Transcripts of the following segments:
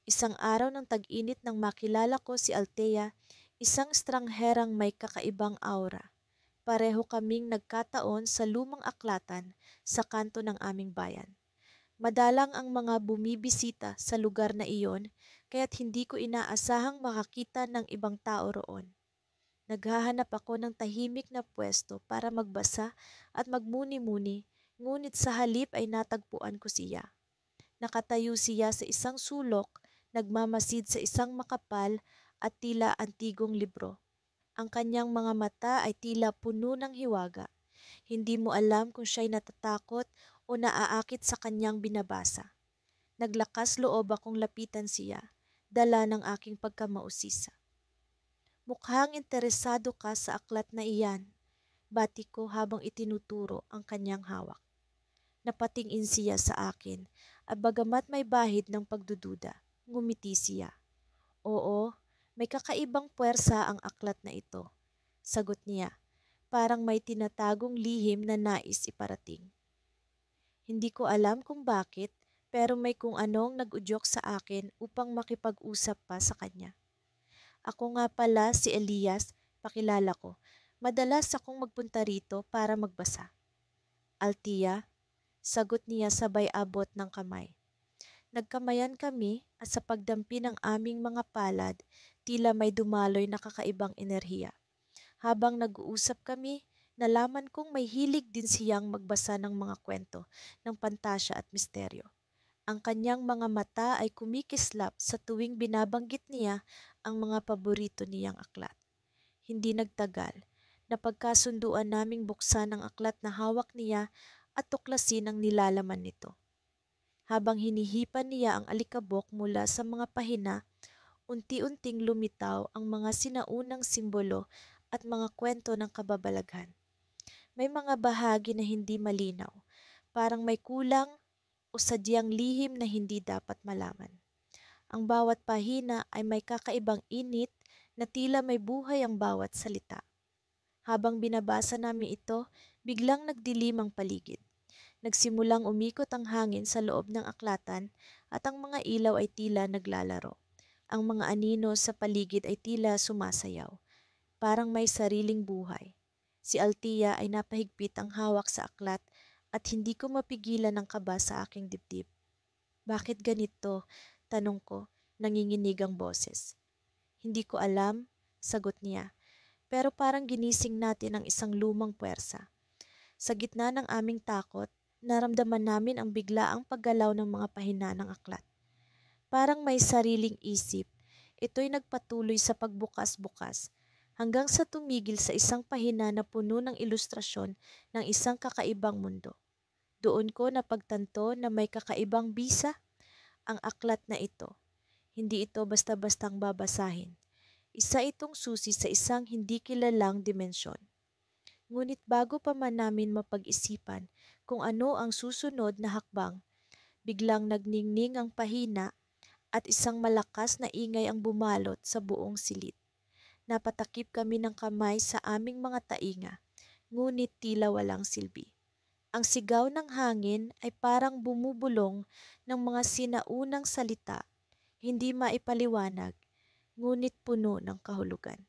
Isang araw ng tag-init nang makilala ko si Althea, isang estrangherang may kakaibang aura. Pareho kaming nagkataon sa lumang aklatan sa kanto ng aming bayan. Madalang ang mga bumibisita sa lugar na iyon, kaya't hindi ko inaasahang makakita ng ibang tao roon. Naghahanap ako ng tahimik na pwesto para magbasa at magmuni-muni, ngunit sa halip ay natagpuan ko siya. Nakatayo siya sa isang sulok, nagmamasid sa isang makapal at tila antigong libro. Ang kanyang mga mata ay tila puno ng hiwaga. Hindi mo alam kung siya'y natatakot o naaakit sa kanyang binabasa. Naglakas loob akong lapitan siya, dala ng aking pagkamausisa. Mukhang interesado ka sa aklat na iyan, bati ko habang itinuturo ang kanyang hawak. Napatingin siya sa akin at bagamat may bahid ng pagdududa, ngumiti siya. Oo, may kakaibang puwersa ang aklat na ito, sagot niya, parang may tinatagong lihim na nais iparating. Hindi ko alam kung bakit, pero may kung anong nag-udyok sa akin upang makipag-usap pa sa kanya. Ako nga pala si Elias, pakilala ko. Madalas akong magpunta rito para magbasa. Altia, sagot niya sabay abot ng kamay. Nagkamayan kami at sa pagdampi ng aming mga palad, tila may dumaloy na kakaibang enerhiya. Habang nag-uusap kami, nalaman kong may hilig din siyang magbasa ng mga kwento ng pantasya at misteryo. Ang kanyang mga mata ay kumikislap sa tuwing binabanggit niya ang mga paborito niyang aklat. Hindi nagtagal, napagkasunduan naming buksan ang aklat na hawak niya at tuklasin ang nilalaman nito. Habang hinihipan niya ang alikabok mula sa mga pahina, unti-unting lumitaw ang mga sinaunang simbolo at mga kwento ng kababalaghan. May mga bahagi na hindi malinaw, parang may kulang o sadyang lihim na hindi dapat malaman. Ang bawat pahina ay may kakaibang init na tila may buhay ang bawat salita. Habang binabasa namin ito, biglang nagdilim ang paligid. Nagsimulang umikot ang hangin sa loob ng aklatan at ang mga ilaw ay tila naglalaro. Ang mga anino sa paligid ay tila sumasayaw, parang may sariling buhay. Si Altia ay napahigpit ang hawak sa aklat at hindi ko mapigilan ang kaba sa aking dibdib. Bakit ganito? Tanong ko, nanginginig ang boses. Hindi ko alam, sagot niya, pero parang ginising natin ang isang lumang puwersa. Sa gitna ng aming takot, naramdaman namin ang biglaang paggalaw ng mga pahina ng aklat. Parang may sariling isip, ito'y nagpatuloy sa pagbukas-bukas hanggang sa tumigil sa isang pahina na puno ng ilustrasyon ng isang kakaibang mundo. Doon ko napagtanto na may kakaibang bisa ang aklat na ito. Hindi ito basta-bastang babasahin. Isa itong susi sa isang hindi kilalang dimensyon. Ngunit bago pa man namin mapag-isipan kung ano ang susunod na hakbang, biglang nagningning ang pahina at isang malakas na ingay ang bumalot sa buong silid. Napatakip kami ng kamay sa aming mga tainga, ngunit tila walang silbi. Ang sigaw ng hangin ay parang bumubulong ng mga sinaunang salita, hindi maipaliwanag, ngunit puno ng kahulugan.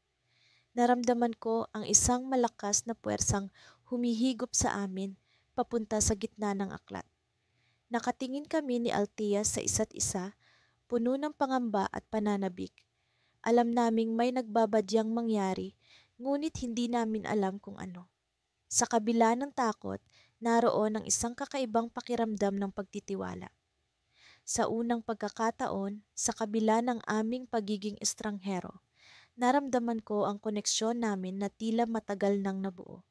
Naramdaman ko ang isang malakas na puwersang humihigop sa amin papunta sa gitna ng aklat. Nakatingin kami ni Althea sa isa't isa, puno ng pangamba at pananabik. Alam naming may nagbabadyang mangyari, ngunit hindi namin alam kung ano. Sa kabila ng takot, naroon ang isang kakaibang pakiramdam ng pagtitiwala. Sa unang pagkakataon, sa kabila ng aming pagiging estranghero, naramdaman ko ang koneksyon namin na tila matagal nang nabuo.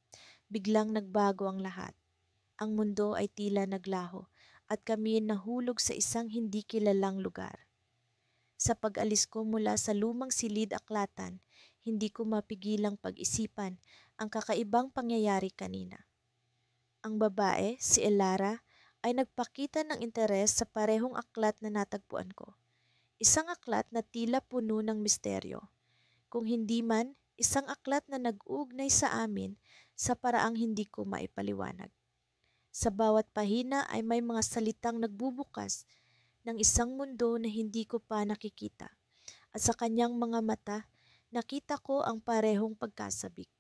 Biglang nagbago ang lahat. Ang mundo ay tila naglaho at kami nahulog sa isang hindi kilalang lugar. Sa pag-alis ko mula sa lumang silid-aklatan, hindi ko mapigilang pag-isipan ang kakaibang pangyayari kanina. Ang babae, si Elara, ay nagpakita ng interes sa parehong aklat na natagpuan ko. Isang aklat na tila puno ng misteryo. Kung hindi man, isang aklat na nag-ugnay sa amin sa paraang hindi ko maipaliwanag. Sa bawat pahina ay may mga salitang nagbubukas, ng isang mundo na hindi ko pa nakikita. At sa kanyang mga mata, nakita ko ang parehong pagkasabik.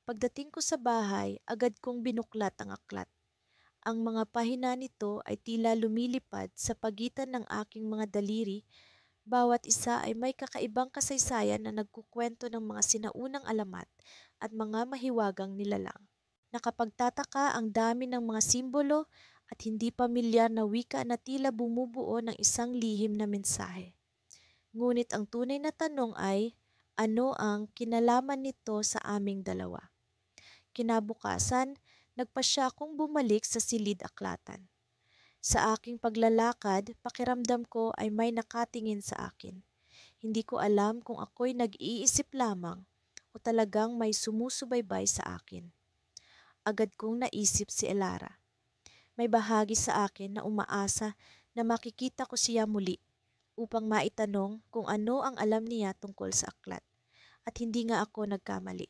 Pagdating ko sa bahay, agad kong binuklat ang aklat. Ang mga pahina nito ay tila lumilipad sa pagitan ng aking mga daliri. Bawat isa ay may kakaibang kasaysayan na nagkukwento ng mga sinaunang alamat at mga mahiwagang nilalang. Nakapagtataka ang dami ng mga simbolo at hindi pamilyar na wika na tila bumubuo ng isang lihim na mensahe. Ngunit ang tunay na tanong ay, ano ang kinalaman nito sa aming dalawa? Kinabukasan, nagpasya akong bumalik sa silid-aklatan. Sa aking paglalakad, pakiramdam ko ay may nakatingin sa akin. Hindi ko alam kung ako'y nag-iisip lamang o talagang may sumusubaybay sa akin. Agad kong naisip si Elara. May bahagi sa akin na umaasa na makikita ko siya muli upang maitanong kung ano ang alam niya tungkol sa aklat. At hindi nga ako nagkamali.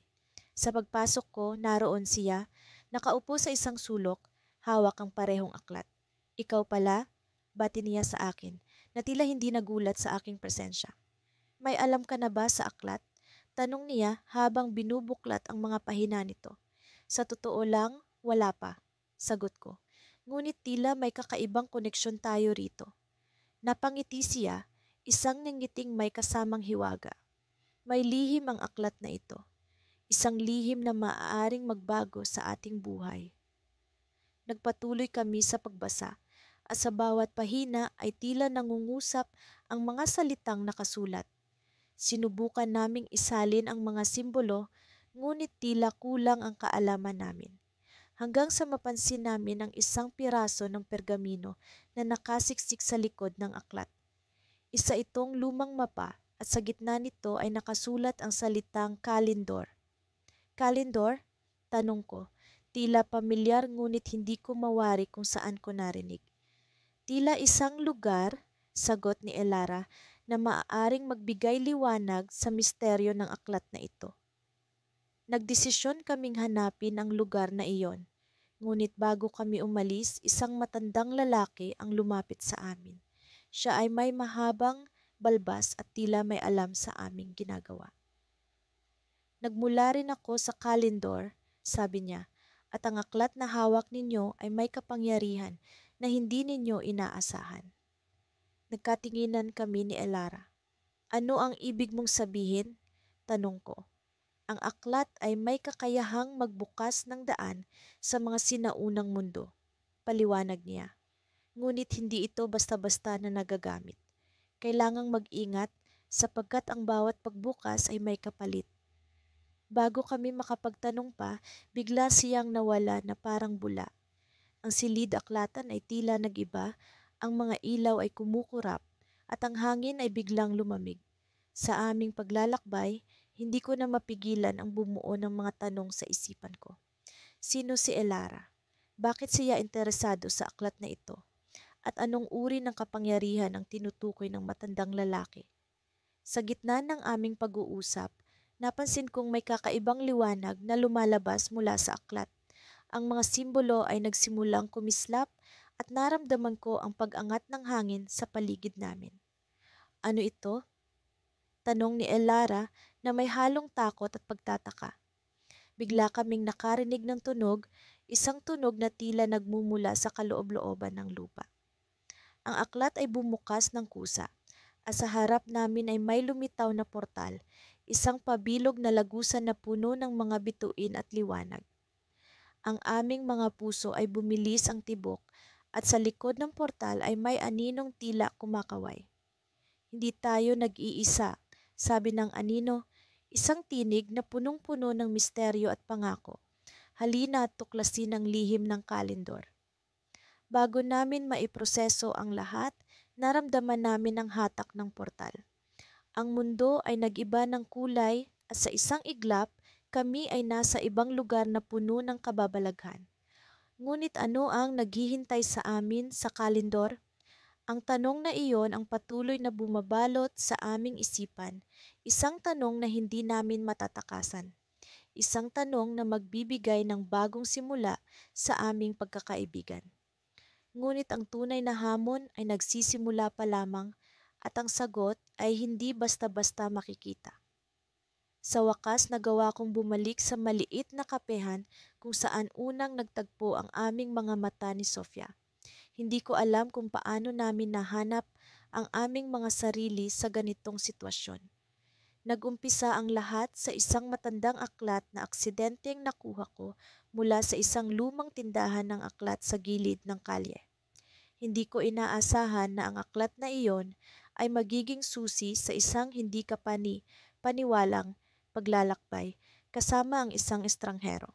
Sa pagpasok ko, naroon siya, nakaupo sa isang sulok, hawak ang parehong aklat. Ikaw pala, bati niya sa akin, na tila hindi nagulat sa aking presensya. May alam ka na ba sa aklat? Tanong niya habang binubuklat ang mga pahina nito. Sa totoo lang, wala pa, sagot ko. Ngunit tila may kakaibang koneksyon tayo rito. Napangiti siya, isang nangiting may kasamang hiwaga. May lihim ang aklat na ito. Isang lihim na maaaring magbago sa ating buhay. Nagpatuloy kami sa pagbasa at sa bawat pahina ay tila nangungusap ang mga salitang nakasulat. Sinubukan naming isalin ang mga simbolo, ngunit tila kulang ang kaalaman namin. Hanggang sa mapansin namin ang isang piraso ng pergamino na nakasiksik sa likod ng aklat. Isa itong lumang mapa at sa gitna nito ay nakasulat ang salitang kalendor. Kalendor? Tanong ko. Tila pamilyar ngunit hindi ko mawari kung saan ko narinig. Tila isang lugar, sagot ni Elara, na maaaring magbigay liwanag sa misteryo ng aklat na ito. Nagdesisyon kaming hanapin ang lugar na iyon. Ngunit bago kami umalis, isang matandang lalaki ang lumapit sa amin. Siya ay may mahabang balbas at tila may alam sa aming ginagawa. Nagmula rin ako sa kalendor, sabi niya, at ang aklat na hawak ninyo ay may kapangyarihan na hindi ninyo inaasahan. Nagkatinginan kami ni Elara. Ano ang ibig mong sabihin? Tanong ko. Ang aklat ay may kakayahang magbukas ng daan sa mga sinaunang mundo. Paliwanag niya. Ngunit hindi ito basta-basta na nagagamit. Kailangang mag-ingat sapagkat ang bawat pagbukas ay may kapalit. Bago kami makapagtanong pa, bigla siyang nawala na parang bula. Ang silid-aklatan ay tila nag-iba, ang mga ilaw ay kumukurap, at ang hangin ay biglang lumamig. Sa aming paglalakbay, hindi ko na mapigilan ang bumuo ng mga tanong sa isipan ko. Sino si Elara? Bakit siya interesado sa aklat na ito? At anong uri ng kapangyarihan ang tinutukoy ng matandang lalaki? Sa gitna ng aming pag-uusap, napansin kong may kakaibang liwanag na lumalabas mula sa aklat. Ang mga simbolo ay nagsimulang kumislap at naramdaman ko ang pag-angat ng hangin sa paligid namin. Ano ito? Tanong ni Elara na may halong takot at pagtataka. Bigla kaming nakarinig ng tunog, isang tunog na tila nagmumula sa kaloob-looban ng lupa. Ang aklat ay bumukas ng kusa at sa harap namin ay may lumitaw na portal, isang pabilog na lagusan na puno ng mga bituin at liwanag. Ang aming mga puso ay bumilis ang tibok at sa likod ng portal ay may aninong tila kumakaway. Hindi tayo nag-iisa, sabi ng anino, isang tinig na punong-puno ng misteryo at pangako. Halina at tuklasin ang lihim ng kalendor. Bago namin maiproseso ang lahat, naramdaman namin ang hatak ng portal. Ang mundo ay nag-iba ng kulay at sa isang iglap, kami ay nasa ibang lugar na puno ng kababalaghan. Ngunit ano ang naghihintay sa amin sa kalendor? Ang tanong na iyon ang patuloy na bumabalot sa aming isipan, isang tanong na hindi namin matatakasan. Isang tanong na magbibigay ng bagong simula sa aming pagkakaibigan. Ngunit ang tunay na hamon ay nagsisimula pa lamang at ang sagot ay hindi basta-basta makikita. Sa wakas nagawa kong bumalik sa maliit na kapehan kung saan unang nagtagpo ang aming mga mata ni Sofia. Hindi ko alam kung paano namin nahanap ang aming mga sarili sa ganitong sitwasyon. Nagumpisa ang lahat sa isang matandang aklat na aksidenteng nakuha ko mula sa isang lumang tindahan ng aklat sa gilid ng kalye. Hindi ko inaasahan na ang aklat na iyon ay magiging susi sa isang hindi paniwalang paglalakbay kasama ang isang estranghero.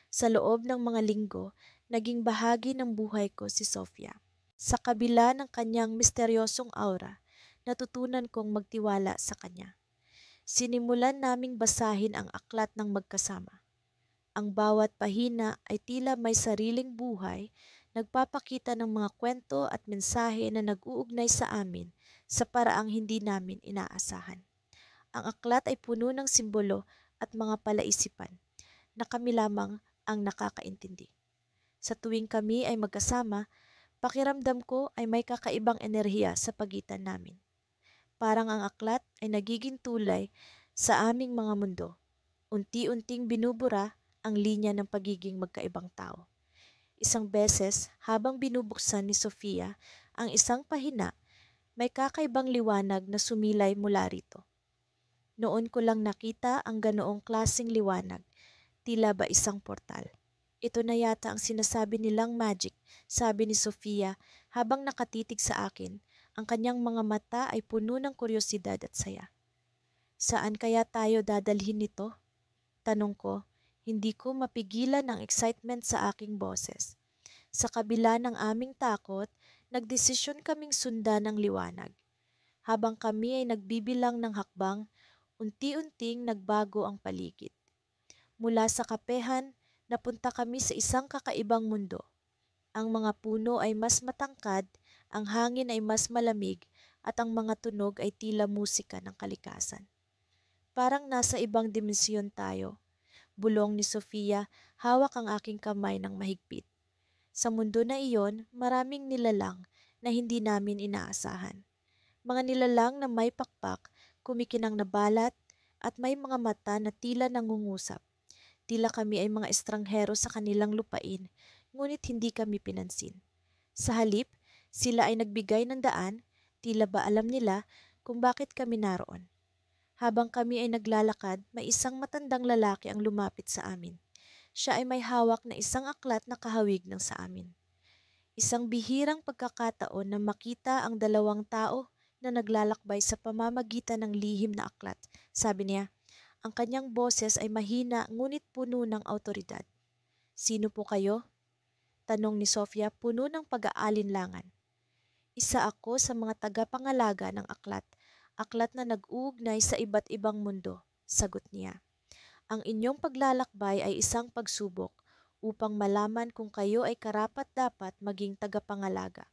Sa loob ng mga linggo, naging bahagi ng buhay ko si Sofia. Sa kabila ng kanyang misteryosong aura, natutunan kong magtiwala sa kanya. Sinimulan naming basahin ang aklat ng magkasama. Ang bawat pahina ay tila may sariling buhay, nagpapakita ng mga kwento at mensahe na nag-uugnay sa amin sa paraang hindi namin inaasahan. Ang aklat ay puno ng simbolo at mga palaisipan na kami lamang ang nakakaintindi. Sa tuwing kami ay magkasama, pakiramdam ko ay may kakaibang enerhiya sa pagitan namin. Parang ang aklat ay nagiging tulay sa aming mga mundo. Unti-unting binubura ang linya ng pagiging magkaibang tao. Isang beses, habang binubuksan ni Sofia ang isang pahina, may kakaibang liwanag na sumilay mula rito. Noon ko lang nakita ang ganoong klaseng liwanag, tila ba isang portal. Ito na yata ang sinasabi nilang magic, sabi ni Sofia habang nakatitig sa akin. Ang kanyang mga mata ay puno ng kuryosidad at saya. Saan kaya tayo dadalhin nito? Tanong ko, hindi ko mapigilan ang excitement sa aking boses. Sa kabila ng aming takot, nagdesisyon kaming sundan ng liwanag. Habang kami ay nagbibilang ng hakbang, unti-unting nagbago ang paligid. Mula sa kapehan, napunta kami sa isang kakaibang mundo. Ang mga puno ay mas matangkad, ang hangin ay mas malamig, at ang mga tunog ay tila musika ng kalikasan. Parang nasa ibang dimensyon tayo. Bulong ni Sofia, hawak ang aking kamay ng mahigpit. Sa mundo na iyon, maraming nilalang na hindi namin inaasahan. Mga nilalang na may pakpak, kumikinang na balat, at may mga mata na tila nangungusap. Tila kami ay mga estranghero sa kanilang lupain, ngunit hindi kami pinansin. Sa halip, sila ay nagbigay ng daan, tila ba alam nila kung bakit kami naroon. Habang kami ay naglalakad, may isang matandang lalaki ang lumapit sa amin. Siya ay may hawak na isang aklat na kahawig ng sa amin. Isang bihirang pagkakataon na makita ang dalawang tao na naglalakbay sa pamamagitan ng lihim na aklat. Sabi niya, ang kanyang boses ay mahina ngunit puno ng autoridad. Sino po kayo? Tanong ni Sofia puno ng pag-aalinlangan. Isa ako sa mga tagapangalaga ng aklat na nag-uugnay sa iba't ibang mundo, sagot niya. Ang inyong paglalakbay ay isang pagsubok upang malaman kung kayo ay karapat-dapat maging tagapangalaga.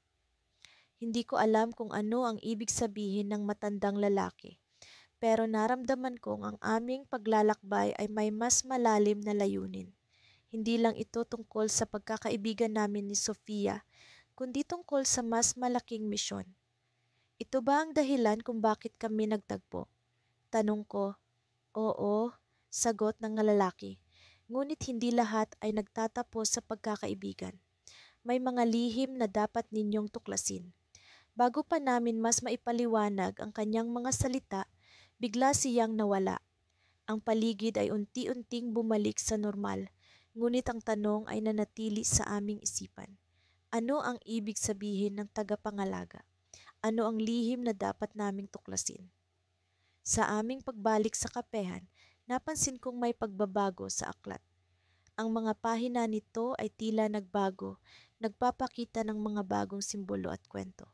Hindi ko alam kung ano ang ibig sabihin ng matandang lalaki, pero naramdaman kong ang aming paglalakbay ay may mas malalim na layunin. Hindi lang ito tungkol sa pagkakaibigan namin ni Sofia, kundi tungkol sa mas malaking misyon. Ito ba ang dahilan kung bakit kami nagtagpo? Tanong ko. Oo, sagot ng lalaki. Ngunit hindi lahat ay nagtatapos sa pagkakaibigan. May mga lihim na dapat ninyong tuklasin. Bago pa namin mas maipaliwanag ang kanyang mga salita, bigla siyang nawala. Ang paligid ay unti-unting bumalik sa normal, ngunit ang tanong ay nanatili sa aming isipan. Ano ang ibig sabihin ng tagapangalaga? Ano ang lihim na dapat naming tuklasin? Sa aming pagbalik sa kapehan, napansin kong may pagbabago sa aklat. Ang mga pahina nito ay tila nagbago, nagpapakita ng mga bagong simbolo at kwento.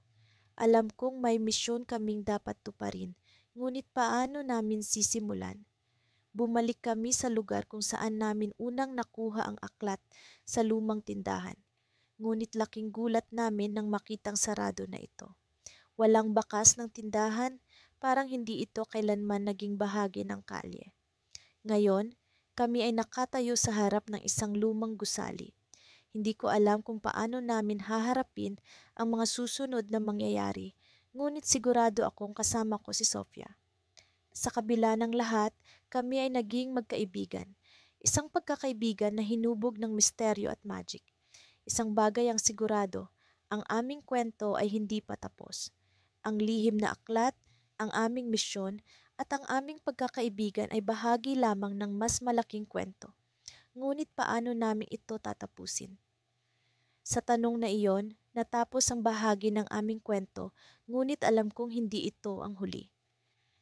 Alam kong may misyon kaming dapat tuparin, ngunit paano namin sisimulan? Bumalik kami sa lugar kung saan namin unang nakuha ang aklat sa lumang tindahan. Ngunit laking gulat namin nang makitang sarado na ito. Walang bakas ng tindahan, parang hindi ito kailanman naging bahagi ng kalye. Ngayon, kami ay nakatayo sa harap ng isang lumang gusali. Hindi ko alam kung paano namin haharapin ang mga susunod na mangyayari, ngunit sigurado akong kasama ko si Sofia. Sa kabila ng lahat, kami ay naging magkaibigan. Isang pagkakaibigan na hinubog ng misteryo at magic. Isang bagay ang sigurado, ang aming kwento ay hindi pa tapos. Ang lihim na aklat, ang aming misyon, at ang aming pagkakaibigan ay bahagi lamang ng mas malaking kwento. Ngunit paano namin ito tatapusin? Sa tanong na iyon, natapos ang bahagi ng aming kwento, ngunit alam kong hindi ito ang huli.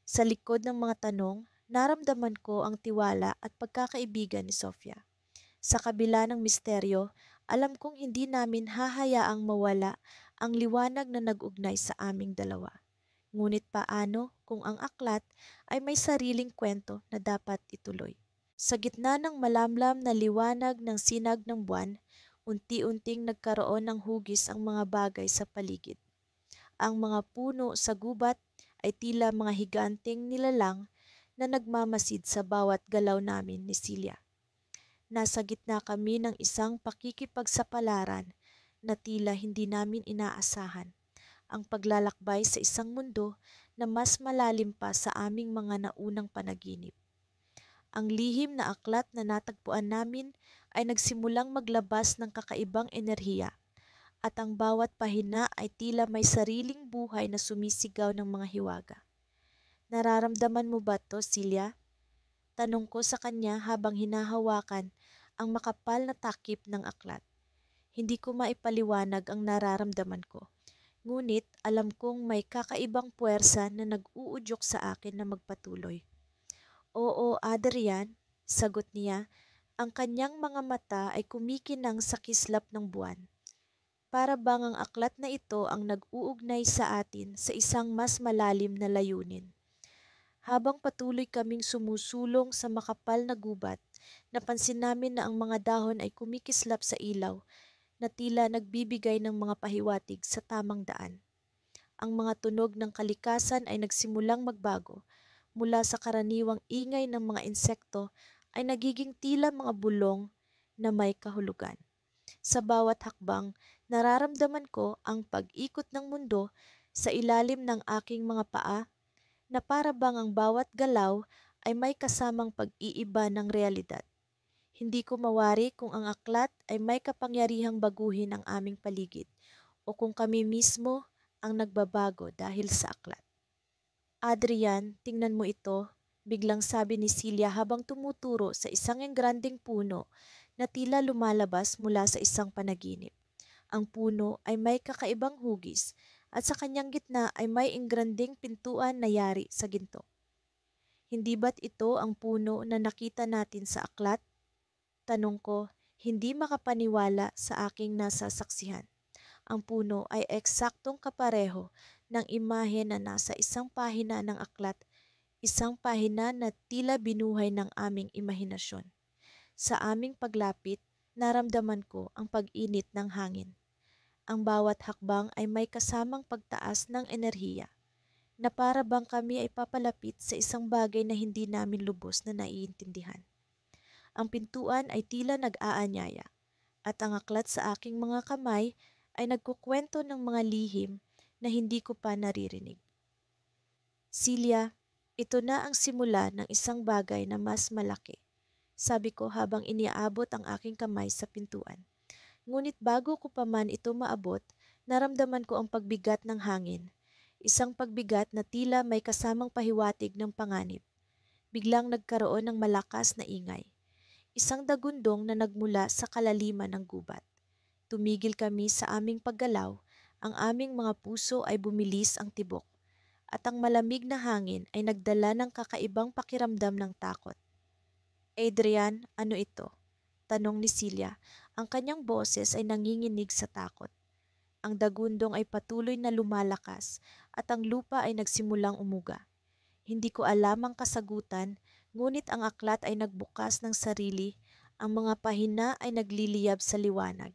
Sa likod ng mga tanong, naramdaman ko ang tiwala at pagkakaibigan ni Sofia. Sa kabila ng misteryo, alam kong hindi namin hahayaang mawala ang liwanag na nag-ugnay sa aming dalawa. Ngunit paano kung ang aklat ay may sariling kwento na dapat ituloy? Sa gitna ng malamlam na liwanag ng sinag ng buwan, unti-unting nagkaroon ng hugis ang mga bagay sa paligid. Ang mga puno sa gubat ay tila mga higanteng nilalang na nagmamasid sa bawat galaw namin ni Celia. Nasa gitna kami ng isang pakikipagsapalaran na tila hindi namin inaasahan. Ang paglalakbay sa isang mundo na mas malalim pa sa aming mga naunang panaginip. Ang lihim na aklat na natagpuan namin ay nagsimulang maglabas ng kakaibang enerhiya at ang bawat pahina ay tila may sariling buhay na sumisigaw ng mga hiwaga. Nararamdaman mo ba to, Celia? Tanong ko sa kanya habang hinahawakan ang makapal na takip ng aklat. Hindi ko maipaliwanag ang nararamdaman ko. Ngunit alam kong may kakaibang puwersa na nag-uudyok sa akin na magpatuloy. Oo, Adrian, sagot niya. Ang kanyang mga mata ay kumikinang sa kislap ng buwan. Para bang ang aklat na ito ang nag-uugnay sa atin sa isang mas malalim na layunin. Habang patuloy kaming sumusulong sa makapal na gubat, napansin namin na ang mga dahon ay kumikislap sa ilaw na tila nagbibigay ng mga pahiwatig sa tamang daan. Ang mga tunog ng kalikasan ay nagsimulang magbago. Mula sa karaniwang ingay ng mga insekto ay nagiging tila mga bulong na may kahulugan. Sa bawat hakbang, nararamdaman ko ang pag-ikot ng mundo sa ilalim ng aking mga paa na para bang ang bawat galaw ay may kasamang pag-iiba ng realidad. Hindi ko mawari kung ang aklat ay may kapangyarihang baguhin ang aming paligid o kung kami mismo ang nagbabago dahil sa aklat. Adrian, tingnan mo ito, biglang sabi ni Celia habang tumuturo sa isang engrandeng puno na tila lumalabas mula sa isang panaginip. Ang puno ay may kakaibang hugis at sa kanyang gitna ay may engrandeng pintuan na yari sa ginto. Hindi ba't ito ang puno na nakita natin sa aklat? Tanong ko, hindi makapaniwala sa aking nasasaksihan. Ang puno ay eksaktong kapareho ng imahe na nasa isang pahina ng aklat, isang pahina na tila binuhay ng aming imahinasyon. Sa aming paglapit, naramdaman ko ang pag-init ng hangin. Ang bawat hakbang ay may kasamang pagtaas ng enerhiya, na para bang kami ay papalapit sa isang bagay na hindi namin lubos na naiintindihan. Ang pintuan ay tila nag-aanyaya, at ang aklat sa aking mga kamay ay nagkukwento ng mga lihim na hindi ko pa naririnig. Celia, ito na ang simula ng isang bagay na mas malaki, sabi ko habang iniaabot ang aking kamay sa pintuan. Ngunit bago ko pa man ito maabot, naramdaman ko ang pagbigat ng hangin. Isang pagbigat na tila may kasamang pahiwatig ng panganib. Biglang nagkaroon ng malakas na ingay. Isang dagundong na nagmula sa kalaliman ng gubat. Tumigil kami sa aming paggalaw, ang aming mga puso ay bumilis ang tibok, at ang malamig na hangin ay nagdala ng kakaibang pakiramdam ng takot. Adrian, ano ito? Tanong ni Celia. Ang kanyang boses ay nanginginig sa takot. Ang dagundong ay patuloy na lumalakas at ang lupa ay nagsimulang umuga. Hindi ko alam ang kasagutan, ngunit ang aklat ay nagbukas ng sarili, ang mga pahina ay nagliliyab sa liwanag,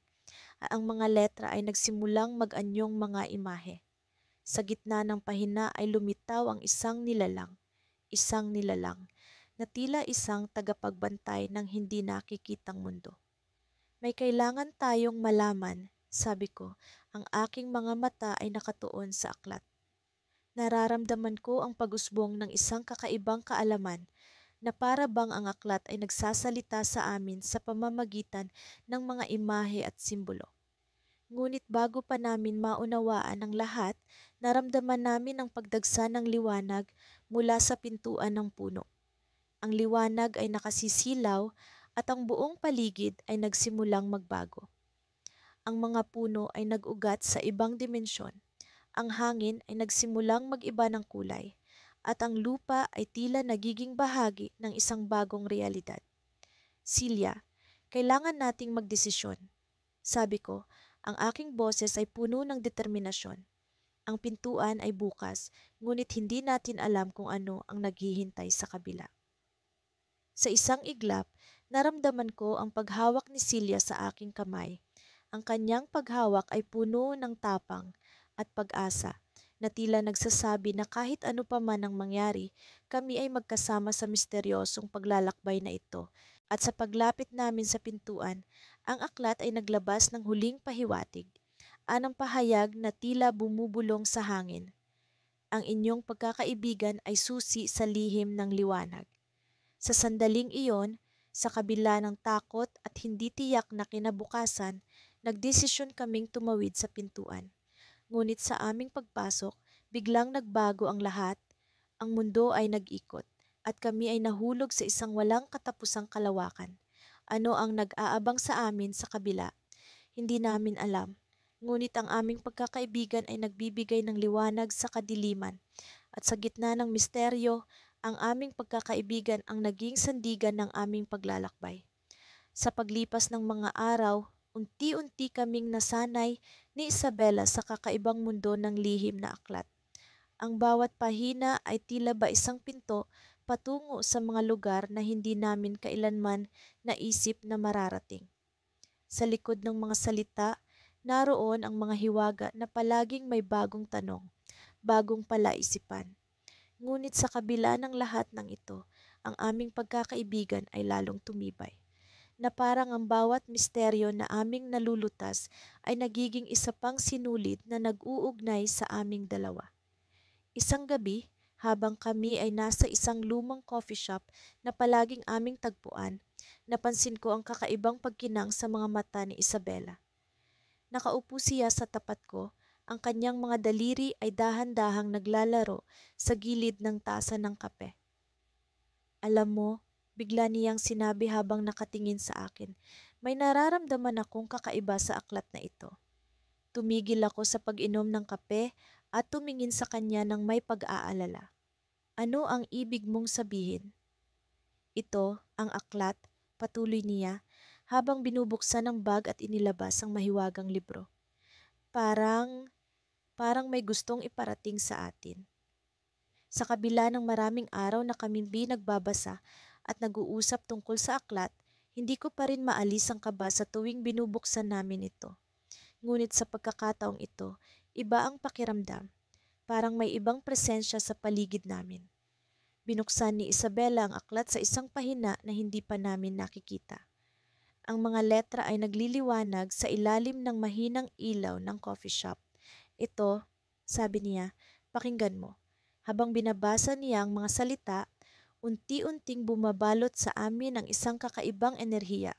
at ang mga letra ay nagsimulang mag-anyong mga imahe. Sa gitna ng pahina ay lumitaw ang isang nilalang, na tila isang tagapagbantay ng hindi nakikitang mundo. May kailangan tayong malaman, sabi ko. Ang aking mga mata ay nakatuon sa aklat. Nararamdaman ko ang pag-usbong ng isang kakaibang kaalaman na para bang ang aklat ay nagsasalita sa amin sa pamamagitan ng mga imahe at simbolo. Ngunit bago pa namin maunawaan ang lahat, naramdaman namin ang pagdagsa ng liwanag mula sa pintuan ng puno. Ang liwanag ay nakasisilaw at ang buong paligid ay nagsimulang magbago. Ang mga puno ay nag-ugat sa ibang dimensyon. Ang hangin ay nagsimulang mag-iba ng kulay at ang lupa ay tila nagiging bahagi ng isang bagong realidad. Silya, kailangan nating magdesisyon. Sabi ko, ang aking boses ay puno ng determinasyon. Ang pintuan ay bukas, ngunit hindi natin alam kung ano ang naghihintay sa kabila. Sa isang iglap, naramdaman ko ang paghawak ni Silya sa aking kamay. Ang kanyang paghawak ay puno ng tapang at pag-asa na tila nagsasabi na kahit ano pa man ang mangyari, kami ay magkasama sa misteryosong paglalakbay na ito. At sa paglapit namin sa pintuan, ang aklat ay naglabas ng huling pahiwatig, anang pahayag na tila bumubulong sa hangin. Ang inyong pagkakaibigan ay susi sa lihim ng liwanag. Sa sandaling iyon, sa kabila ng takot at hindi tiyak na kinabukasan, nagdesisyon kaming tumawid sa pintuan. Ngunit sa aming pagpasok, biglang nagbago ang lahat. Ang mundo ay nag-ikot at kami ay nahulog sa isang walang katapusang kalawakan. Ano ang nag-aabang sa amin sa kabila? Hindi namin alam. Ngunit ang aming pagkakaibigan ay nagbibigay ng liwanag sa kadiliman. At sa gitna ng misteryo, ang aming pagkakaibigan ang naging sandigan ng aming paglalakbay. Sa paglipas ng mga araw, unti-unti kaming nasanay ni Isabela sa kakaibang mundo ng lihim na aklat. Ang bawat pahina ay tila ba isang pinto patungo sa mga lugar na hindi namin kailanman naisip na mararating. Sa likod ng mga salita, naroon ang mga hiwaga na palaging may bagong tanong, bagong palaisipan. Ngunit sa kabila ng lahat ng ito, ang aming pagkakaibigan ay lalong tumibay, na parang ang bawat misteryo na aming nalulutas ay nagiging isa pang sinulid na nag-uugnay sa aming dalawa. Isang gabi, habang kami ay nasa isang lumang coffee shop na palaging aming tagpuan, napansin ko ang kakaibang pagkinang sa mga mata ni Isabela. Nakaupo siya sa tapat ko, ang kanyang mga daliri ay dahan-dahang naglalaro sa gilid ng tasa ng kape. Alam mo, bigla niyang sinabi habang nakatingin sa akin, may nararamdaman akong kakaiba sa aklat na ito. Tumigil ako sa pag-inom ng kape at tumingin sa kanya ng may pag-aalala. Ano ang ibig mong sabihin? Ito, ang aklat, patuloy niya, habang binubuksan ang bag at inilabas ang mahiwagang libro. Parang, parang may gustong iparating sa atin. Sa kabila ng maraming araw na kaming nagbabasa at nag-uusap tungkol sa aklat, hindi ko pa rin maalis ang kaba sa tuwing binubuksan namin ito. Ngunit sa pagkakataong ito, iba ang pakiramdam. Parang may ibang presensya sa paligid namin. Binuksan ni Isabela ang aklat sa isang pahina na hindi pa namin nakikita. Ang mga letra ay nagliliwanag sa ilalim ng mahinang ilaw ng coffee shop. Ito, sabi niya, pakinggan mo. Habang binabasa niya ang mga salita, unti-unting bumabalot sa amin ang isang kakaibang enerhiya.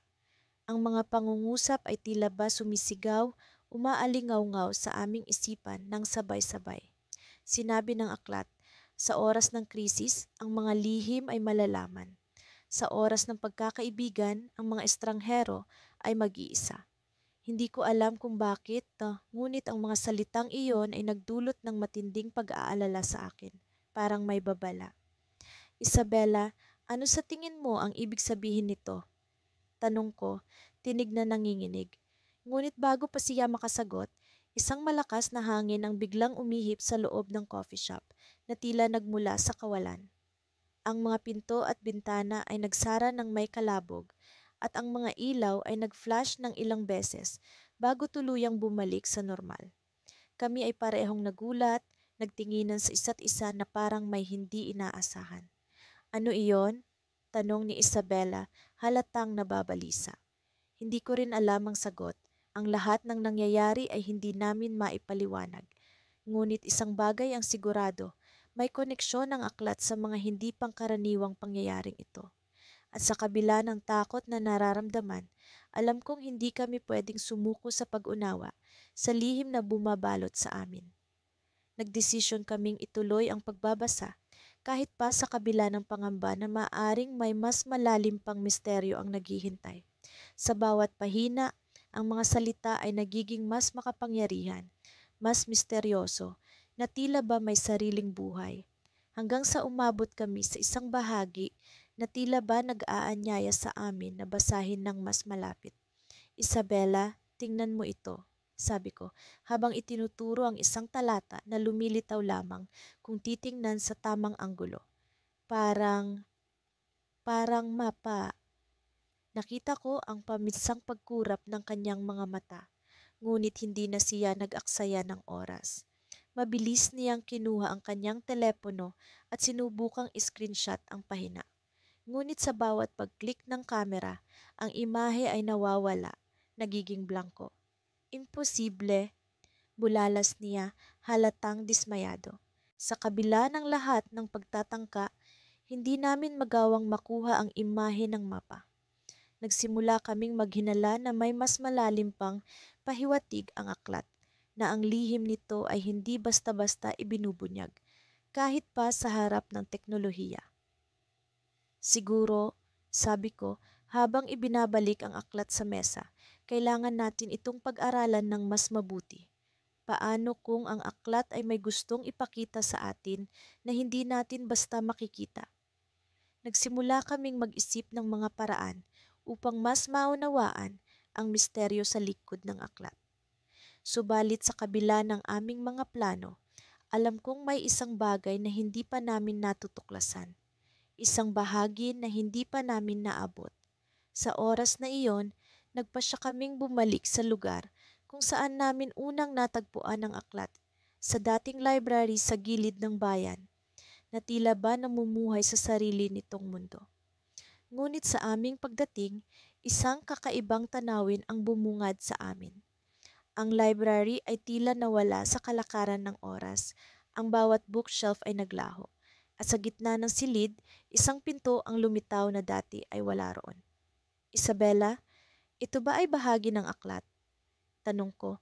Ang mga pangungusap ay tila ba sumisigaw, umaalingaw-ngaw sa aming isipan ng sabay-sabay. Sinabi ng aklat, sa oras ng krisis, ang mga lihim ay malalaman. Sa oras ng pagkakaibigan, ang mga estranghero ay mag-iisa. Hindi ko alam kung bakit, ngunit ang mga salitang iyon ay nagdulot ng matinding pag-aalala sa akin. Parang may babala. Isabela, ano sa tingin mo ang ibig sabihin nito? Tanong ko, tinig na nanginginig. Ngunit bago pa siya makasagot, isang malakas na hangin ang biglang umihip sa loob ng coffee shop na tila nagmula sa kawalan. Ang mga pinto at bintana ay nagsara ng may kalabog at ang mga ilaw ay nag-flash ng ilang beses bago tuluyang bumalik sa normal. Kami ay parehong nagulat, nagtinginan sa isa't isa na parang may hindi inaasahan. Ano iyon? Tanong ni Isabela, halatang nababalisa. Hindi ko rin alam ang sagot. Ang lahat ng nangyayari ay hindi namin maipaliwanag. Ngunit isang bagay ang sigurado, may koneksyon ang aklat sa mga hindi pangkaraniwang pangyayaring ito. At sa kabila ng takot na nararamdaman, alam kong hindi kami pwedeng sumuko sa pag-unawa sa lihim na bumabalot sa amin. Nagdesisyon kaming ituloy ang pagbabasa kahit pa sa kabila ng pangamba na maaring may mas malalim pang misteryo ang naghihintay. Sa bawat pahina, ang mga salita ay nagiging mas makapangyarihan, mas misteryoso, na tila ba may sariling buhay. Hanggang sa umabot kami sa isang bahagi na tila ba nag-aanyaya sa amin na basahin ng mas malapit. Isabella, tingnan mo ito, sabi ko, habang itinuturo ang isang talata na lumilitaw lamang kung titingnan sa tamang anggulo. Parang, parang mapa. Nakita ko ang paminsang pagkurap ng kanyang mga mata, ngunit hindi na siya nag-aksaya ng oras. Mabilis niyang kinuha ang kanyang telepono at sinubukang screenshot ang pahina. Ngunit sa bawat pag-click ng kamera, ang imahe ay nawawala, nagiging blanko. Imposible, bulalas niya, halatang dismayado. Sa kabila ng lahat ng pagtatangka, hindi namin magawang makuha ang imahe ng mapa. Nagsimula kaming maghinala na may mas malalim pang pahiwatig ang aklat, na ang lihim nito ay hindi basta-basta ibinubunyag, kahit pa sa harap ng teknolohiya. Siguro, sabi ko, habang ibinabalik ang aklat sa mesa, kailangan natin itong pag-aralan ng mas mabuti. Paano kung ang aklat ay may gustong ipakita sa atin na hindi natin basta makikita? Nagsimula kaming mag-isip ng mga paraan upang mas maunawaan ang misteryo sa likod ng aklat. Subalit sa kabila ng aming mga plano, alam kong may isang bagay na hindi pa namin natutuklasan. Isang bahagi na hindi pa namin naabot. Sa oras na iyon, nagpasya kaming bumalik sa lugar kung saan namin unang natagpuan ang aklat, sa dating library sa gilid ng bayan, na tila ba namumuhay sa sarili nitong mundo. Ngunit sa aming pagdating, isang kakaibang tanawin ang bumungad sa amin. Ang library ay tila nawala sa kalakaran ng oras. Ang bawat bookshelf ay naglaho. At sa gitna ng silid, isang pinto ang lumitaw na dati ay wala roon. Isabella, ito ba ay bahagi ng aklat? Tanong ko.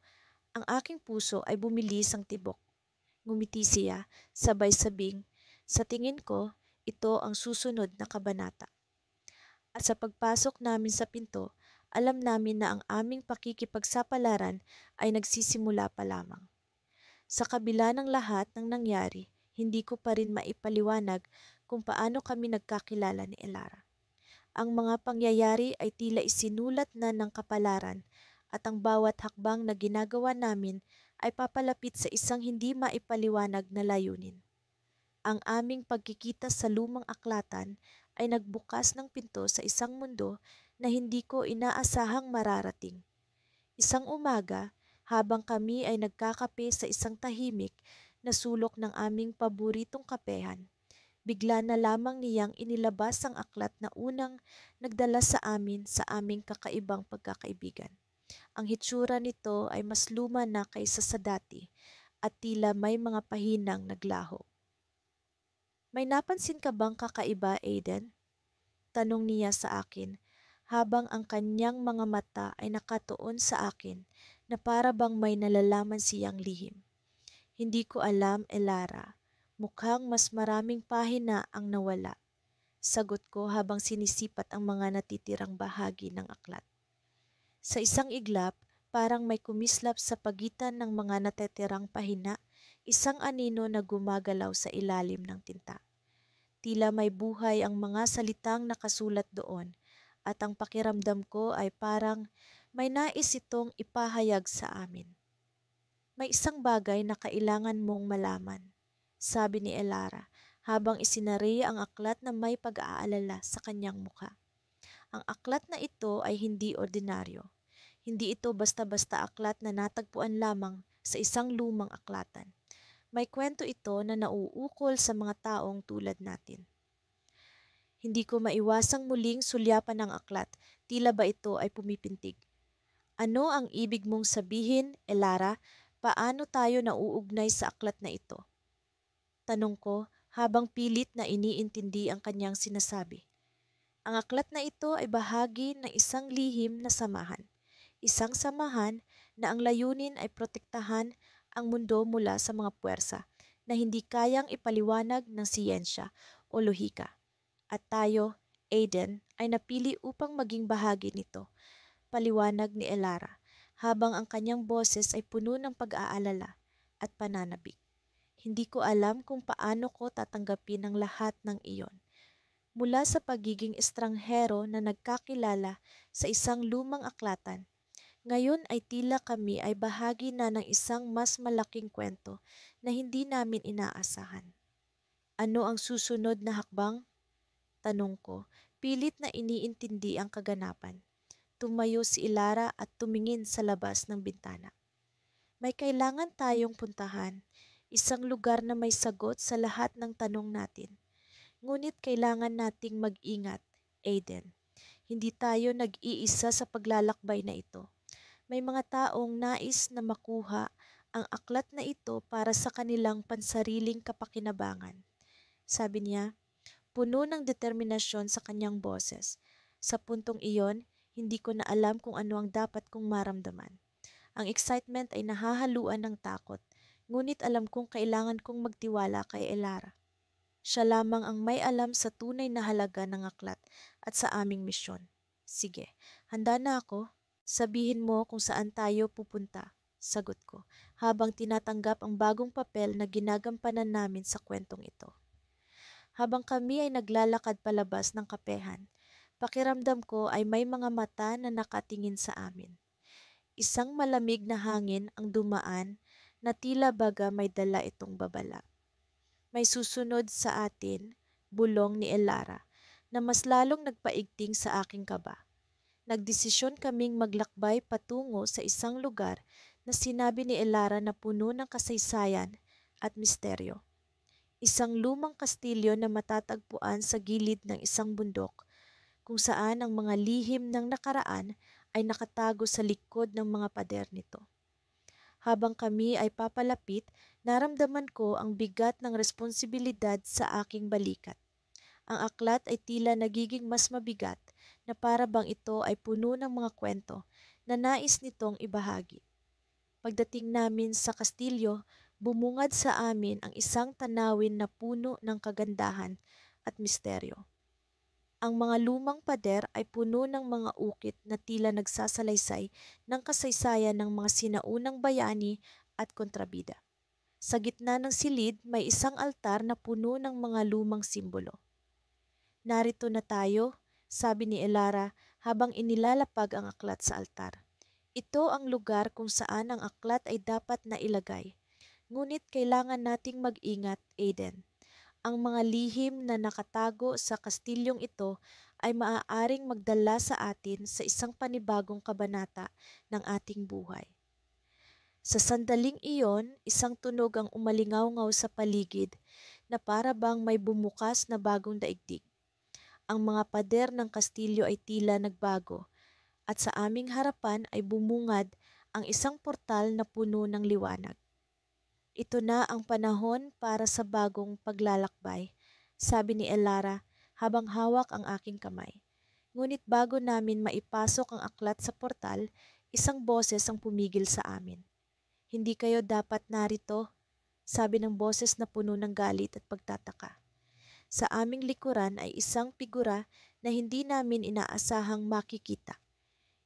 Ang aking puso ay bumilis ang tibok. Ngumiti siya, sabay sabing, sa tingin ko, ito ang susunod na kabanata. At sa pagpasok namin sa pinto, alam namin na ang aming pakikipagsapalaran ay nagsisimula pa lamang. Sa kabila ng lahat ng nangyari, hindi ko pa rin maipaliwanag kung paano kami nagkakilala ni Elara. Ang mga pangyayari ay tila isinulat na ng kapalaran at ang bawat hakbang na ginagawa namin ay papalapit sa isang hindi maipaliwanag na layunin. Ang aming pagkikita sa lumang aklatan ay nagbukas ng pinto sa isang mundo na hindi ko inaasahang mararating. Isang umaga, habang kami ay nagkakape sa isang tahimik na sulok ng aming paboritong kapehan, bigla na lamang niyang inilabas ang aklat na unang nagdala sa amin sa aming kakaibang pagkakaibigan. Ang hitsura nito ay mas luma na kaysa sa dati at tila may mga pahinang naglaho. May napansin ka bang kakaiba, Aiden? Tanong niya sa akin habang ang kanyang mga mata ay nakatuon sa akin na para bang may nalalaman siyang lihim. Hindi ko alam, Elara. Mukhang mas maraming pahina ang nawala. Sagot ko habang sinisipat ang mga natitirang bahagi ng aklat. Sa isang iglap, parang may kumislap sa pagitan ng mga natitirang pahina, isang anino na gumagalaw sa ilalim ng tinta. Tila may buhay ang mga salitang nakasulat doon at ang pakiramdam ko ay parang may nais itong ipahayag sa amin. May isang bagay na kailangan mong malaman, sabi ni Elara habang isinari ang aklat na may pag-aalala sa kanyang mukha. Ang aklat na ito ay hindi ordinaryo. Hindi ito basta-basta aklat na natagpuan lamang sa isang lumang aklatan. May kwento ito na nauukol sa mga taong tulad natin. Hindi ko maiwasang muling sulyapan ang aklat, tila ba ito ay pumipintig. Ano ang ibig mong sabihin, Elara? Paano tayo nauugnay sa aklat na ito? Tanong ko habang pilit na iniintindi ang kanyang sinasabi. Ang aklat na ito ay bahagi ng isang lihim na samahan. Isang samahan na ang layunin ay protektahan ang mundo mula sa mga puwersa na hindi kayang ipaliwanag ng siyensya o lohika. At tayo, Aiden, ay napili upang maging bahagi nito, paliwanag ni Elara, habang ang kanyang boses ay puno ng pag-aalala at pananabik. Hindi ko alam kung paano ko tatanggapin ang lahat ng iyon. Mula sa pagiging estranghero na nagkakilala sa isang lumang aklatan, ngayon ay tila kami ay bahagi na ng isang mas malaking kwento na hindi namin inaasahan. Ano ang susunod na hakbang? Tanong ko, pilit na iniintindi ang kaganapan. Tumayo si Ilara at tumingin sa labas ng bintana. May kailangan tayong puntahan, isang lugar na may sagot sa lahat ng tanong natin. Ngunit kailangan nating mag-ingat, Aiden. Hindi tayo nag-iisa sa paglalakbay na ito. May mga taong nais na makuha ang aklat na ito para sa kanilang pansariling kapakinabangan. Sabi niya, puno ng determinasyon sa kanyang boses. Sa puntong iyon, hindi ko na alam kung ano ang dapat kong maramdaman. Ang excitement ay nahahaluan ng takot, ngunit alam kong kailangan kong magtiwala kay Elara. Siya lamang ang may alam sa tunay na halaga ng aklat at sa aming misyon. Sige, handa na ako. Sabihin mo kung saan tayo pupunta, sagot ko, habang tinatanggap ang bagong papel na ginagampanan namin sa kwentong ito. Habang kami ay naglalakad palabas ng kapehan, pakiramdam ko ay may mga mata na nakatingin sa amin. Isang malamig na hangin ang dumaan na tila baga may dala itong babala. May susunod sa atin, bulong ni Elara, na mas lalong nagpaigting sa aking kaba. Nagdesisyon kaming maglakbay patungo sa isang lugar na sinabi ni Elara na puno ng kasaysayan at misteryo. Isang lumang kastilyo na matatagpuan sa gilid ng isang bundok kung saan ang mga lihim ng nakaraan ay nakatago sa likod ng mga pader nito. Habang kami ay papalapit, naramdaman ko ang bigat ng responsibilidad sa aking balikat. Ang aklat ay tila nagiging mas mabigat na para bang ito ay puno ng mga kwento na nais nitong ibahagi. Pagdating namin sa kastilyo, bumungad sa amin ang isang tanawin na puno ng kagandahan at misteryo. Ang mga lumang pader ay puno ng mga ukit na tila nagsasalaysay ng kasaysayan ng mga sinaunang bayani at kontrabida. Sa gitna ng silid, may isang altar na puno ng mga lumang simbolo. Narito na tayo, sabi ni Elara habang inilalapag ang aklat sa altar. Ito ang lugar kung saan ang aklat ay dapat na ilagay. Ngunit kailangan nating mag-ingat, Aiden. Ang mga lihim na nakatago sa kastilyong ito ay maaaring magdala sa atin sa isang panibagong kabanata ng ating buhay. Sa sandaling iyon, isang tunog ang umalingaw-ngaw sa paligid na para bang may bumukas na bagong daigdig. Ang mga pader ng kastilyo ay tila nagbago at sa aming harapan ay bumungad ang isang portal na puno ng liwanag. Ito na ang panahon para sa bagong paglalakbay, sabi ni Elara habang hawak ang aking kamay. Ngunit bago namin maipasok ang aklat sa portal, isang boses ang pumigil sa amin. Hindi kayo dapat narito, sabi ng boses na puno ng galit at pagtataka. Sa aming likuran ay isang figura na hindi namin inaasahang makikita.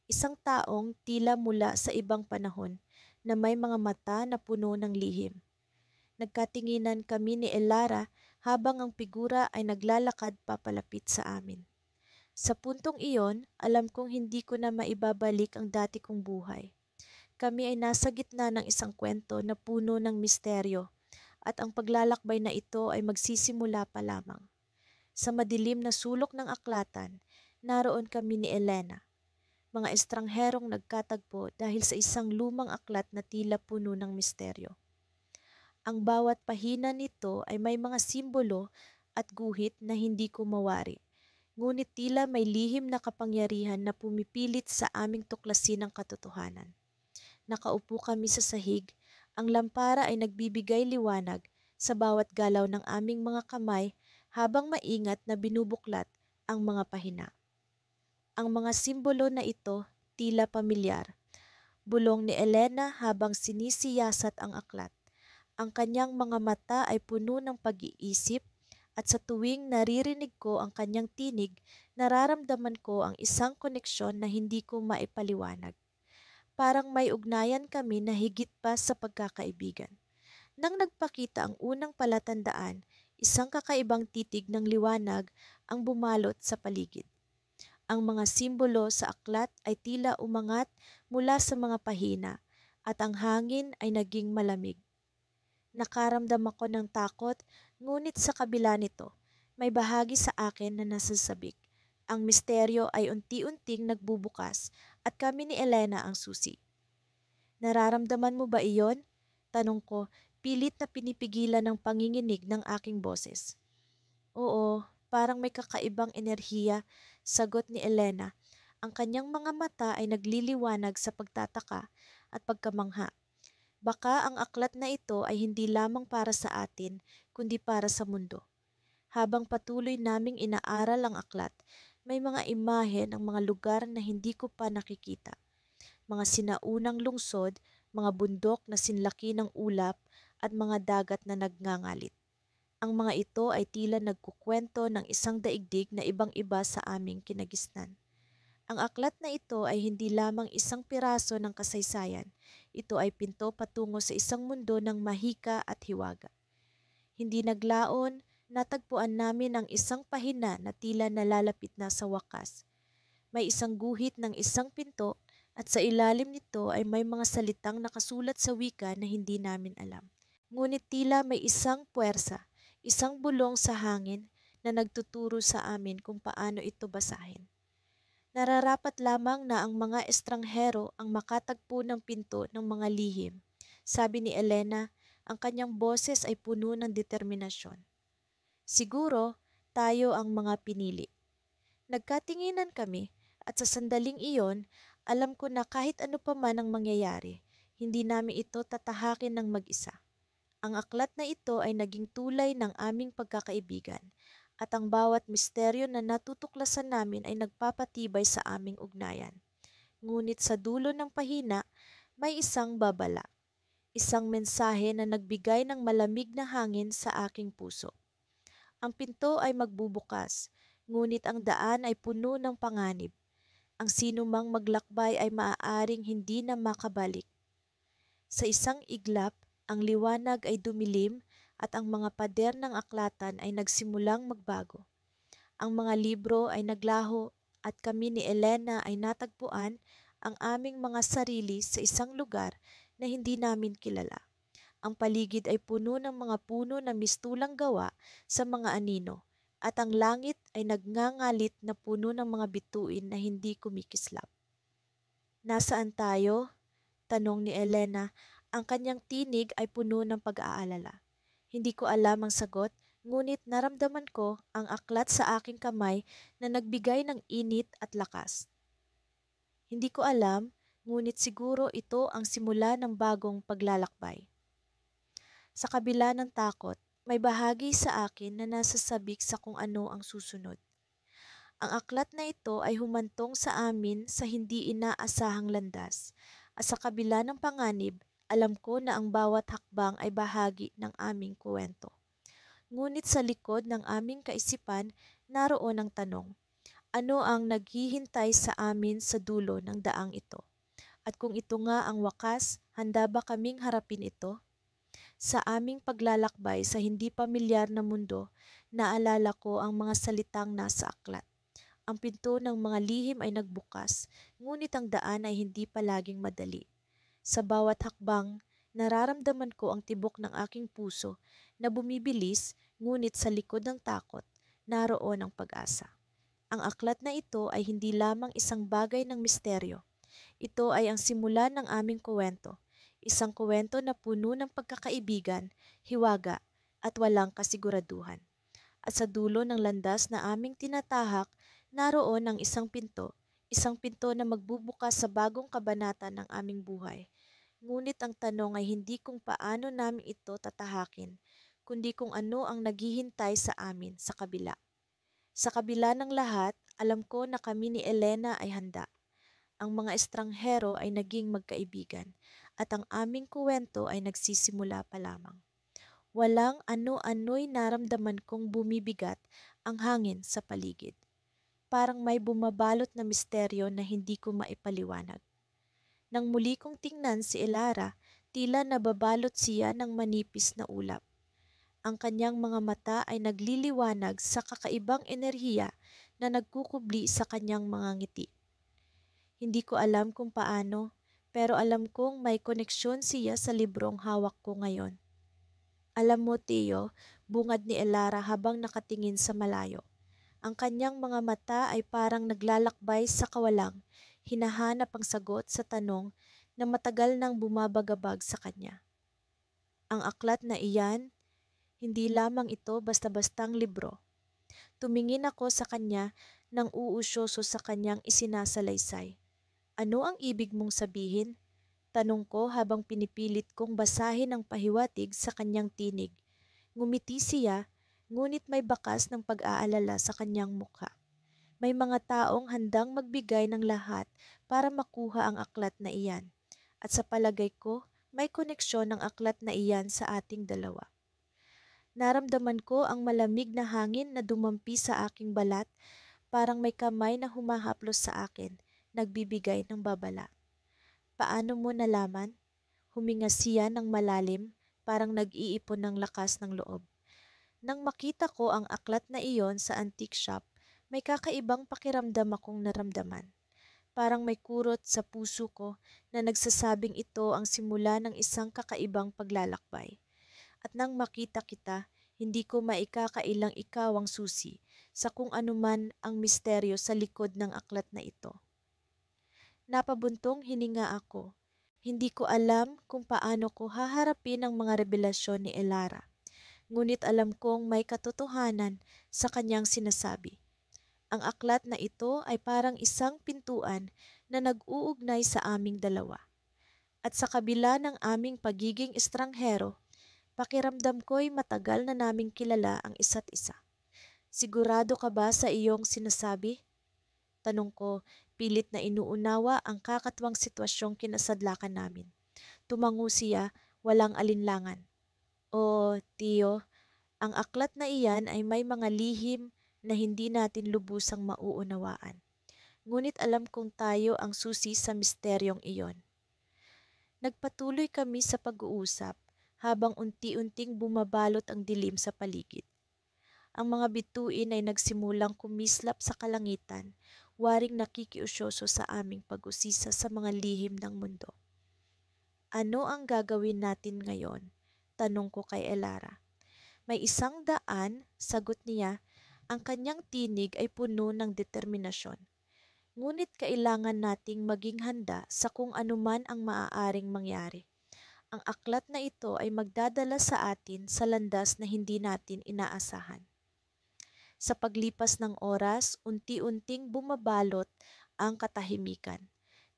Isang taong tila mula sa ibang panahon na may mga mata na puno ng lihim. Nagkatinginan kami ni Elara habang ang figura ay naglalakad papalapit sa amin. Sa puntong iyon, alam kong hindi ko na maibabalik ang dati kong buhay. Kami ay nasa gitna ng isang kwento na puno ng misteryo at ang paglalakbay na ito ay magsisimula pa lamang. Sa madilim na sulok ng aklatan, naroon kami ni Elena, mga estrangherong nagkatagpo dahil sa isang lumang aklat na tila puno ng misteryo. Ang bawat pahina nito ay may mga simbolo at guhit na hindi ko mawari, ngunit tila may lihim na kapangyarihan na pumipilit sa aming tuklasin ang katotohanan. Nakaupo kami sa sahig, ang lampara ay nagbibigay liwanag sa bawat galaw ng aming mga kamay habang maingat na binubuklat ang mga pahina. Ang mga simbolo na ito tila pamilyar. Bulong ni Elena habang sinisiyasat ang aklat. Ang kanyang mga mata ay puno ng pag-iisip at sa tuwing naririnig ko ang kanyang tinig, nararamdaman ko ang isang koneksyon na hindi ko maipaliwanag. Parang may ugnayan kami na higit pa sa pagkakaibigan. Nang nagpakita ang unang palatandaan, isang kakaibang titig ng liwanag ang bumalot sa paligid. Ang mga simbolo sa aklat ay tila umangat mula sa mga pahina at ang hangin ay naging malamig. Nakaramdam ako ng takot, ngunit sa kabila nito, may bahagi sa akin na nasasabik. Ang misteryo ay unti-unting nagbubukas at kami ni Elena ang susi. Nararamdaman mo ba iyon? Tanong ko, pilit na pinipigilan ng panginginig ng aking boses. Oo, parang may kakaibang enerhiya, sagot ni Elena. Ang kanyang mga mata ay nagliliwanag sa pagtataka at pagkamangha. Baka ang aklat na ito ay hindi lamang para sa atin, kundi para sa mundo. Habang patuloy naming inaaral ang aklat, may mga imahe ng mga lugar na hindi ko pa nakikita. Mga sinaunang lungsod, mga bundok na sinlaki ng ulap, at mga dagat na nagngangalit. Ang mga ito ay tila nagkukwento ng isang daigdig na ibang-iba sa aming kinagisnan. Ang aklat na ito ay hindi lamang isang piraso ng kasaysayan. Ito ay pinto patungo sa isang mundo ng mahika at hiwaga. Hindi naglaon, natagpuan namin ang isang pahina na tila nalalapit na sa wakas. May isang guhit ng isang pinto at sa ilalim nito ay may mga salitang nakasulat sa wika na hindi namin alam. Ngunit tila may isang puwersa, isang bulong sa hangin na nagtuturo sa amin kung paano ito basahin. Nararapat lamang na ang mga estranghero ang makatagpo ng pinto ng mga lihim. Sabi ni Elena, ang kanyang boses ay puno ng determinasyon. Siguro, tayo ang mga pinili. Nagkatinginan kami at sa sandaling iyon, alam ko na kahit ano pa man ang mangyayari, hindi namin ito tatahakin ng mag-isa. Ang aklat na ito ay naging tulay ng aming pagkakaibigan at ang bawat misteryo na natutuklasan namin ay nagpapatibay sa aming ugnayan. Ngunit sa dulo ng pahina, may isang babala, isang mensahe na nagbigay ng malamig na hangin sa aking puso. Ang pinto ay magbubukas, ngunit ang daan ay puno ng panganib. Ang sinumang maglakbay ay maaaring hindi na makabalik. Sa isang iglap, ang liwanag ay dumilim at ang mga pader ng aklatan ay nagsimulang magbago. Ang mga libro ay naglaho at kami ni Elena ay natagpuan ang aming mga sarili sa isang lugar na hindi namin kilala. Ang paligid ay puno ng mga puno na mistulang gawa sa mga anino at ang langit ay nagngangalit na puno ng mga bituin na hindi kumikislap. Nasaan tayo? Tanong ni Elena. Ang kanyang tinig ay puno ng pag-aalala. Hindi ko alam ang sagot, ngunit naramdaman ko ang aklat sa aking kamay na nagbigay ng init at lakas. Hindi ko alam, ngunit siguro ito ang simula ng bagong paglalakbay. Sa kabila ng takot, may bahagi sa akin na nasasabik sa kung ano ang susunod. Ang aklat na ito ay humantong sa amin sa hindi inaasahang landas at sa kabila ng panganib, alam ko na ang bawat hakbang ay bahagi ng aming kwento. Ngunit sa likod ng aming kaisipan, naroon ang tanong, ano ang naghihintay sa amin sa dulo ng daang ito? At kung ito nga ang wakas, handa ba kaming harapin ito? Sa aming paglalakbay sa hindi pamilyar na mundo, naalala ko ang mga salitang nasa aklat. Ang pinto ng mga lihim ay nagbukas, ngunit ang daan ay hindi palaging madali. Sa bawat hakbang, nararamdaman ko ang tibok ng aking puso na bumibilis, ngunit sa likod ng takot, naroon ang pag-asa. Ang aklat na ito ay hindi lamang isang bagay ng misteryo. Ito ay ang simula ng aming kuwento. Isang kuwento na puno ng pagkakaibigan, hiwaga, at walang kasiguraduhan. At sa dulo ng landas na aming tinatahak, Naroon ang isang pinto na magbubukas sa bagong kabanata ng aming buhay. Ngunit ang tanong ay hindi kung paano namin ito tatahakin, kundi kung ano ang naghihintay sa amin sa kabila. Sa kabila ng lahat, alam ko na kami ni Elena ay handa. Ang mga estranghero ay naging magkaibigan at ang aming kuwento ay nagsisimula pa lamang. Walang ano-ano'y naramdaman kong bumibigat ang hangin sa paligid. Parang may bumabalot na misteryo na hindi ko maipaliwanag. Nang muli kong tingnan si Elara, tila nababalot siya ng manipis na ulap. Ang kanyang mga mata ay nagliliwanag sa kakaibang enerhiya na nagkukubli sa kanyang mga ngiti. Hindi ko alam kung paano, pero alam kong may koneksyon siya sa librong hawak ko ngayon. Alam mo, Tio, bungad ni Elara habang nakatingin sa malayo. Ang kanyang mga mata ay parang naglalakbay sa kawalang, hinahanap ang sagot sa tanong na matagal nang bumabagabag sa kanya. Ang aklat na iyan, hindi lamang ito basta-bastang libro. Tumingin ako sa kanya nang uusyoso sa kanyang isinasalaysay. Ano ang ibig mong sabihin? Tanong ko habang pinipilit kong basahin ang pahiwatig sa kanyang tinig. Ngumiti siya, ngunit may bakas ng pag-aalala sa kanyang mukha. May mga taong handang magbigay ng lahat para makuha ang aklat na iyan. At sa palagay ko, may koneksyon ng aklat na iyan sa ating dalawa. Naramdaman ko ang malamig na hangin na dumampi sa aking balat, parang may kamay na humahaplos sa akin, nagbibigay ng babala. Paano mo nalaman? Huminga siya ng malalim, parang nag-iipon ng lakas ng loob. Nang makita ko ang aklat na iyon sa antique shop, may kakaibang pakiramdam akong naramdaman. Parang may kurot sa puso ko na nagsasabing ito ang simula ng isang kakaibang paglalakbay. At nang makita kita, hindi ko maikakailang ikaw ang susi sa kung anuman ang misteryo sa likod ng aklat na ito. Napabuntong hininga ako. Hindi ko alam kung paano ko haharapin ang mga revelasyon ni Elara. Ngunit alam kong may katotohanan sa kanyang sinasabi. Ang aklat na ito ay parang isang pintuan na nag-uugnay sa aming dalawa. At sa kabila ng aming pagiging estranghero, pakiramdam ko'y matagal na naming kilala ang isa't isa. Sigurado ka ba sa iyong sinasabi? Tanong ko, pilit na inuunawa ang kakatwang sitwasyong kinasadlakan namin. Tumango siya, walang alinlangan. O, Tio, ang aklat na iyan ay may mga lihim na hindi natin lubusang mauunawaan. Ngunit alam kong tayo ang susi sa misteryong iyon. Nagpatuloy kami sa pag-uusap habang unti-unting bumabalot ang dilim sa paligid. Ang mga bituin ay nagsimulang kumislap sa kalangitan, waring nakikiusyoso sa aming pag-usisa sa mga lihim ng mundo. Ano ang gagawin natin ngayon? Tanong ko kay Elara. May 100, sagot niya, ang kanyang tinig ay puno ng determinasyon. Ngunit kailangan nating maging handa sa kung anuman ang maaaring mangyari. Ang aklat na ito ay magdadala sa atin sa landas na hindi natin inaasahan. Sa paglipas ng oras, unti-unting bumabalot ang katahimikan.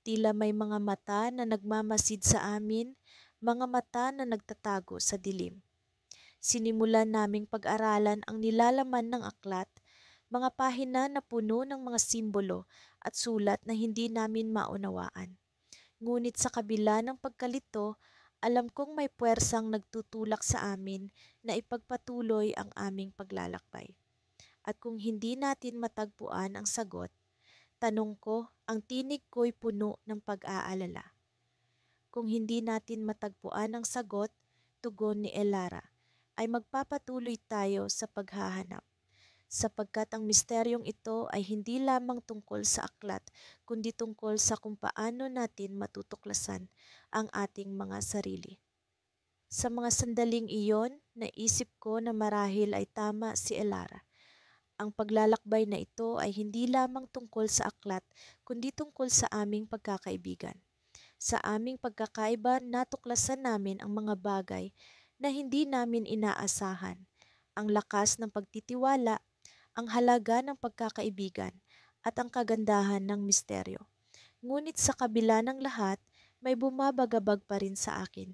Tila may mga mata na nagmamasid sa amin, mga mata na nagtatago sa dilim. Sinimulan naming pag-aralan ang nilalaman ng aklat, mga pahina na puno ng mga simbolo at sulat na hindi namin maunawaan. Ngunit sa kabila ng pagkalito, alam kong may puwersang nagtutulak sa amin na ipagpatuloy ang aming paglalakbay. At kung hindi natin matagpuan ang sagot, tanong ko, ang tinig ko'y puno ng pag-aalala. Kung hindi natin matagpuan ang sagot, tugon ni Elara, ay magpapatuloy tayo sa paghahanap. Sapagkat ang misteryong ito ay hindi lamang tungkol sa aklat, kundi tungkol sa kung paano natin matutuklasan ang ating mga sarili. Sa mga sandaling iyon, naisip ko na marahil ay tama si Elara. Ang paglalakbay na ito ay hindi lamang tungkol sa aklat, kundi tungkol sa aming pagkakaibigan. Sa aming pagkakaiba, natuklasan namin ang mga bagay na hindi namin inaasahan. Ang lakas ng pagtitiwala, ang halaga ng pagkakaibigan, at ang kagandahan ng misteryo. Ngunit sa kabila ng lahat, may bumabagabag pa rin sa akin.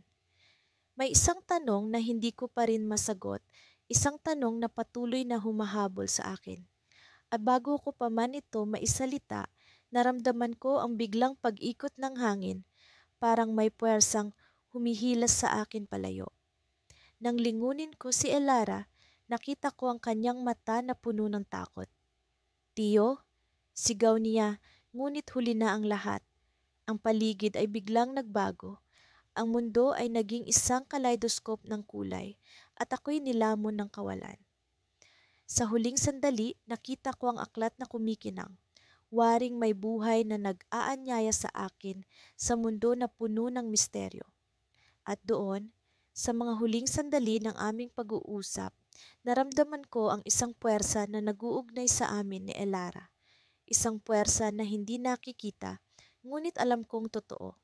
May isang tanong na hindi ko pa rin masagot, isang tanong na patuloy na humahabol sa akin. At bago ko pa man ito maisalita, naramdaman ko ang biglang pag-ikot ng hangin, parang may puwersang humihilas sa akin palayo. Nang lingunin ko si Elara, nakita ko ang kanyang mata na puno ng takot. "Tiyo," sigaw niya, ngunit huli na ang lahat. Ang paligid ay biglang nagbago. Ang mundo ay naging isang kaleidoscope ng kulay at ako'y nilamon ng kawalan. Sa huling sandali, nakita ko ang aklat na kumikinang, waring may buhay na nag-aanyaya sa akin sa mundo na puno ng misteryo. At doon, sa mga huling sandali ng aming pag-uusap, naramdaman ko ang isang puwersa na nag-uugnay sa amin ni Elara. Isang puwersa na hindi nakikita, ngunit alam kong totoo.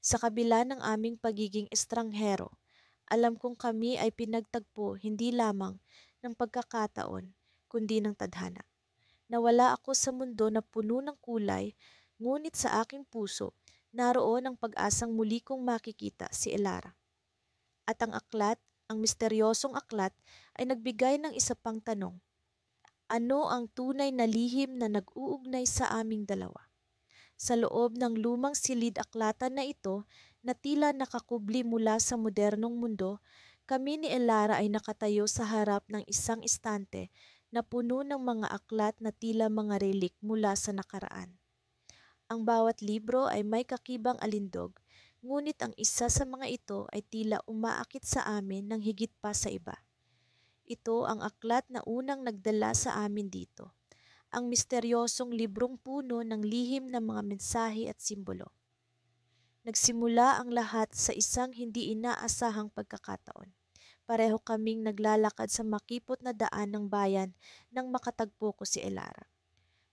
Sa kabila ng aming pagiging estranghero, alam kong kami ay pinagtagpo hindi lamang ng pagkakataon, kundi ng tadhana. Nawala ako sa mundo na puno ng kulay, ngunit sa aking puso, naroon ang pag-asang muli kong makikita si Elara. At ang aklat, ang misteryosong aklat, ay nagbigay ng isa pang tanong. Ano ang tunay na lihim na nag-uugnay sa aming dalawa? Sa loob ng lumang silid-aklatan na ito na tila nakakubli mula sa modernong mundo, kami ni Elara ay nakatayo sa harap ng isang istante na puno ng mga aklat na tila mga relik mula sa nakaraan. Ang bawat libro ay may kakibang alindog, ngunit ang isa sa mga ito ay tila umaakit sa amin ng higit pa sa iba. Ito ang aklat na unang nagdala sa amin dito, ang misteryosong librong puno ng lihim na mga mensahe at simbolo. Nagsimula ang lahat sa isang hindi inaasahang pagkakataon. Pareho kaming naglalakad sa makipot na daan ng bayan nang makatagpo ko si Elara.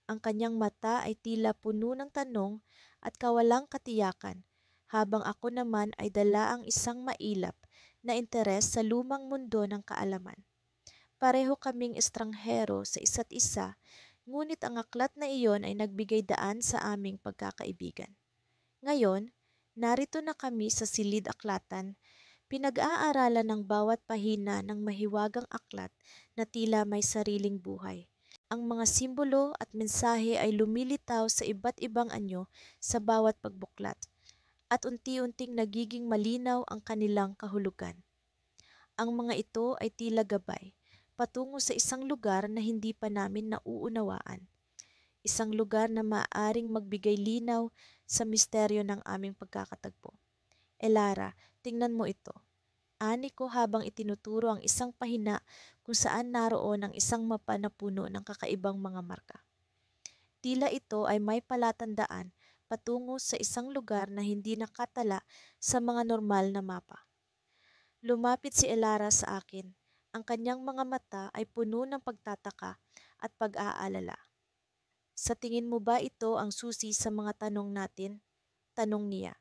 Ang kanyang mata ay tila puno ng tanong at kawalang katiyakan, habang ako naman ay dala ang isang mailap na interes sa lumang mundo ng kaalaman. Pareho kaming estranghero sa isa't isa, ngunit ang aklat na iyon ay nagbigay daan sa aming pagkakaibigan. Ngayon, narito na kami sa silid-aklatan, pinag-aaralan ng bawat pahina ng mahiwagang aklat na tila may sariling buhay. Ang mga simbolo at mensahe ay lumilitaw sa iba't ibang anyo sa bawat pagbuklat, at unti-unting nagiging malinaw ang kanilang kahulugan. Ang mga ito ay tila gabay, patungo sa isang lugar na hindi pa namin nauunawaan. Isang lugar na maaaring magbigay linaw sa misteryo ng aming pagkakatagpo. Elara, tingnan mo ito. Ani ko habang itinuturo ang isang pahina kung saan naroon ang isang mapa na puno ng kakaibang mga marka. Tila ito ay may palatandaan patungo sa isang lugar na hindi nakatala sa mga normal na mapa. Lumapit si Elara sa akin. Ang kanyang mga mata ay puno ng pagtataka at pag-aalala. Sa tingin mo ba ito ang susi sa mga tanong natin? Tanong niya.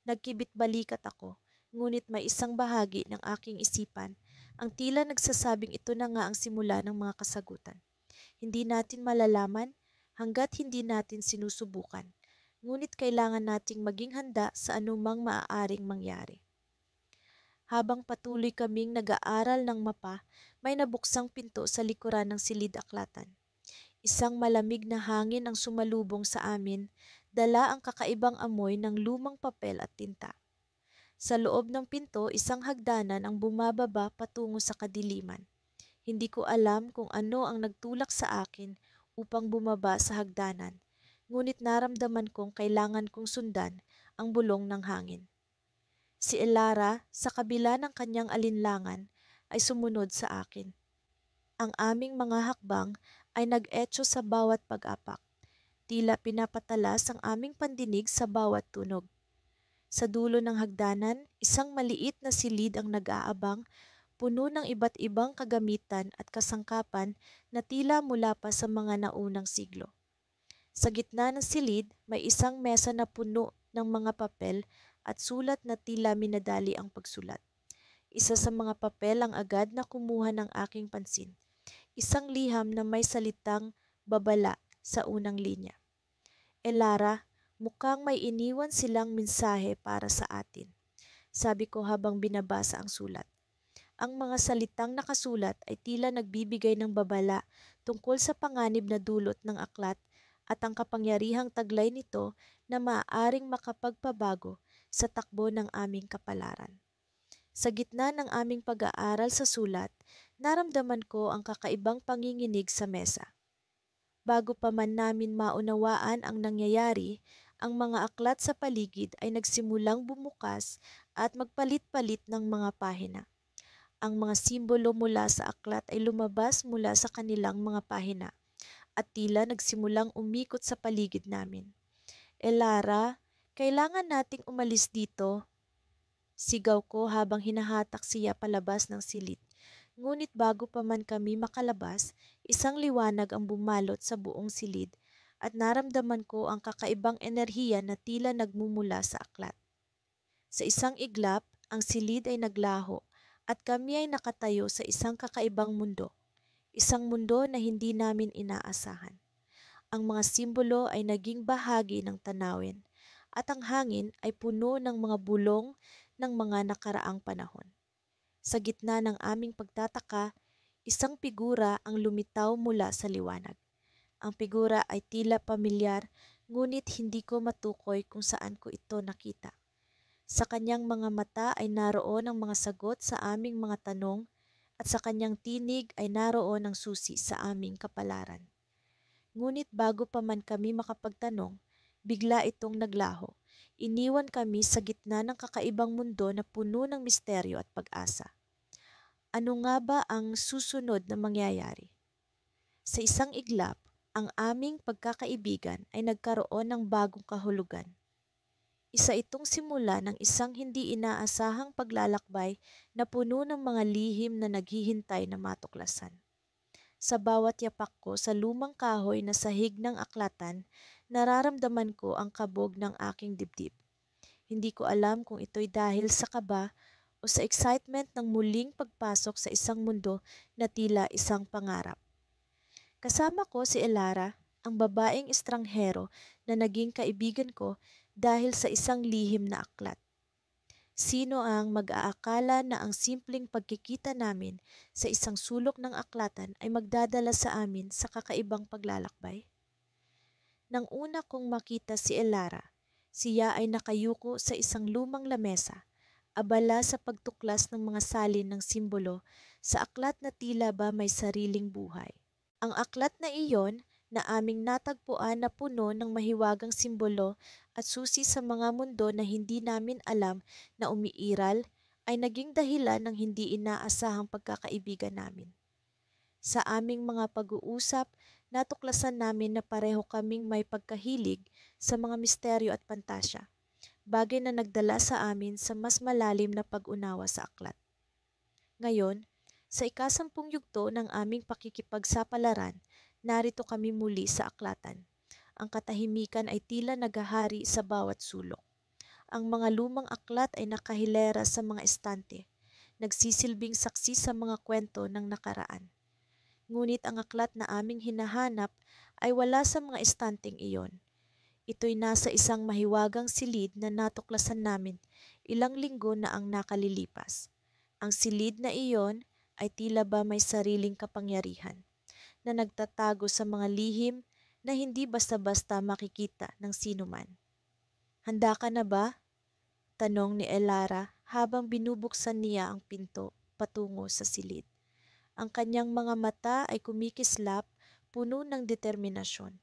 Nagkibit balikat ako, ngunit may isang bahagi ng aking isipan ang tila nagsasabing ito na nga ang simula ng mga kasagutan. Hindi natin malalaman hanggat hindi natin sinusubukan, ngunit kailangan nating maging handa sa anumang maaaring mangyari. Habang patuloy kaming nag-aaral ng mapa, may nabuksang pinto sa likuran ng silid-aklatan. Isang malamig na hangin ang sumalubong sa amin, dala ang kakaibang amoy ng lumang papel at tinta. Sa loob ng pinto, isang hagdanan ang bumababa patungo sa kadiliman. Hindi ko alam kung ano ang nagtulak sa akin upang bumaba sa hagdanan, ngunit naramdaman kong kailangan kong sundan ang bulong ng hangin. Si Elara, sa kabila ng kanyang alinlangan, ay sumunod sa akin. Ang aming mga hakbang ay nag-etso sa bawat pag-apak. Tila pinapatalas ang aming pandinig sa bawat tunog. Sa dulo ng hagdanan, isang maliit na silid ang nag-aabang, puno ng iba't ibang kagamitan at kasangkapan na tila mula pa sa mga naunang siglo. Sa gitna ng silid, may isang mesa na puno ng mga papel at sulat na tila minadali ang pagsulat. Isa sa mga papel ang agad na kumuha ng aking pansin. Isang liham na may salitang babala sa unang linya. Elara, mukhang may iniwan silang mensahe para sa atin, sabi ko habang binabasa ang sulat. Ang mga salitang nakasulat ay tila nagbibigay ng babala tungkol sa panganib na dulot ng aklat at ang kapangyarihang taglay nito na maaaring makapagpabago sa takbo ng aming kapalaran. Sa gitna ng aming pag-aaral sa sulat, naramdaman ko ang kakaibang panginginig sa mesa. Bago pa man namin maunawaan ang nangyayari, ang mga aklat sa paligid ay nagsimulang bumukas at magpalit-palit ng mga pahina. Ang mga simbolo mula sa aklat ay lumabas mula sa kanilang mga pahina at tila nagsimulang umikot sa paligid namin. Elara, kailangan nating umalis dito, sigaw ko habang hinahatak siya palabas ng silid. Ngunit bago pa man kami makalabas, isang liwanag ang bumalot sa buong silid at naramdaman ko ang kakaibang enerhiya na tila nagmumula sa aklat. Sa isang iglap, ang silid ay naglaho at kami ay nakatayo sa isang kakaibang mundo. Isang mundo na hindi namin inaasahan. Ang mga simbolo ay naging bahagi ng tanawin at ang hangin ay puno ng mga bulong ng mga nakaraang panahon. Sa gitna ng aming pagtataka, isang figura ang lumitaw mula sa liwanag. Ang figura ay tila pamilyar, ngunit hindi ko matukoy kung saan ko ito nakita. Sa kanyang mga mata ay naroon ang mga sagot sa aming mga tanong at sa kanyang tinig ay naroon ang susi sa aming kapalaran. Ngunit bago pa man kami makapagtanong, bigla itong naglaho. Iniwan kami sa gitna ng kakaibang mundo na puno ng misteryo at pag-asa. Ano nga ba ang susunod na mangyayari? Sa isang iglap, ang aming pagkakaibigan ay nagkaroon ng bagong kahulugan. Isa itong simula ng isang hindi inaasahang paglalakbay na puno ng mga lihim na naghihintay na matuklasan. Sa bawat yapak ko sa lumang kahoy na sahig ng aklatan, nararamdaman ko ang kabog ng aking dibdib. Hindi ko alam kung ito'y dahil sa kaba o sa excitement ng muling pagpasok sa isang mundo na tila isang pangarap. Kasama ko si Elara, ang babaeng estranghero na naging kaibigan ko dahil sa isang lihim na aklat. Sino ang mag-aakala na ang simpleng pagkikita namin sa isang sulok ng aklatan ay magdadala sa amin sa kakaibang paglalakbay? Nang una kong makita si Elara, siya ay nakayuko sa isang lumang lamesa, abala sa pagtuklas ng mga salin ng simbolo sa aklat na tila ba may sariling buhay. Ang aklat na iyon na aming natagpuan na puno ng mahiwagang simbolo at susi sa mga mundo na hindi namin alam na umiiral ay naging dahilan ng hindi inaasahang pagkakaibigan namin. Sa aming mga pag-uusap, natuklasan namin na pareho kaming may pagkahilig sa mga misteryo at pantasya, bagay na nagdala sa amin sa mas malalim na pag-unawa sa aklat. Ngayon, sa ikasampung yugto ng aming pakikipagsapalaran, narito kami muli sa aklatan. Ang katahimikan ay tila naghahari sa bawat sulok. Ang mga lumang aklat ay nakahilera sa mga estante, nagsisilbing saksi sa mga kwento ng nakaraan. Ngunit ang aklat na aming hinahanap ay wala sa mga estanteng iyon. Ito'y nasa isang mahiwagang silid na natuklasan namin ilang linggo na ang nakalilipas. Ang silid na iyon ay tila ba may sariling kapangyarihan na nagtatago sa mga lihim na hindi basta-basta makikita ng sinuman. Handa ka na ba? Tanong ni Elara habang binubuksan niya ang pinto patungo sa silid. Ang kanyang mga mata ay kumikislap, puno ng determinasyon.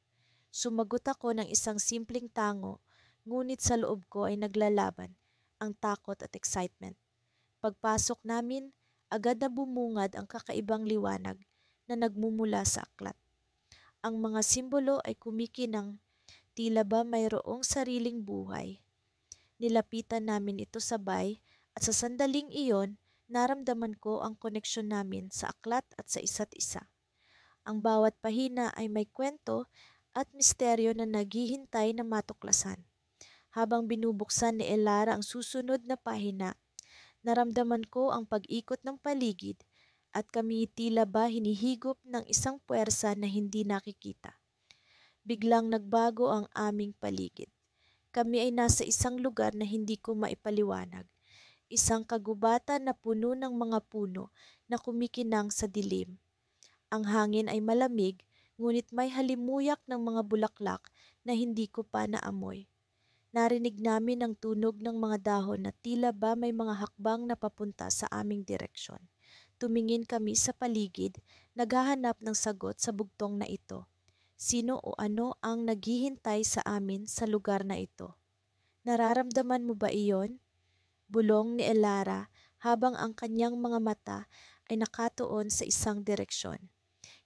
Sumagot ako ng isang simpleng tango, ngunit sa loob ko ay naglalaban ang takot at excitement. Pagpasok namin, agad na bumungad ang kakaibang liwanag na nagmumula sa aklat. Ang mga simbolo ay kumikinang, tila ba mayroong sariling buhay. Nilapitan namin ito sabay at sa sandaling iyon, naramdaman ko ang koneksyon namin sa aklat at sa isa't isa. Ang bawat pahina ay may kwento at misteryo na naghihintay na matuklasan. Habang binubuksan ni Elara ang susunod na pahina, naramdaman ko ang pag-ikot ng paligid at kami tila ba hinihigop ng isang puwersa na hindi nakikita. biglang nagbago ang aming paligid. Kami ay nasa isang lugar na hindi ko maipaliwanag. Isang kagubatan na puno ng mga puno na kumikinang sa dilim. Ang hangin ay malamig, ngunit may halimuyak ng mga bulaklak na hindi ko pa naamoy. Narinig namin ang tunog ng mga dahon na tila ba may mga hakbang na papunta sa aming direksyon. Tumingin kami sa paligid, naghahanap ng sagot sa bugtong na ito. Sino o ano ang naghihintay sa amin sa lugar na ito? Nararamdaman mo ba iyon? Bulong ni Elara habang ang kanyang mga mata ay nakatuon sa isang direksyon.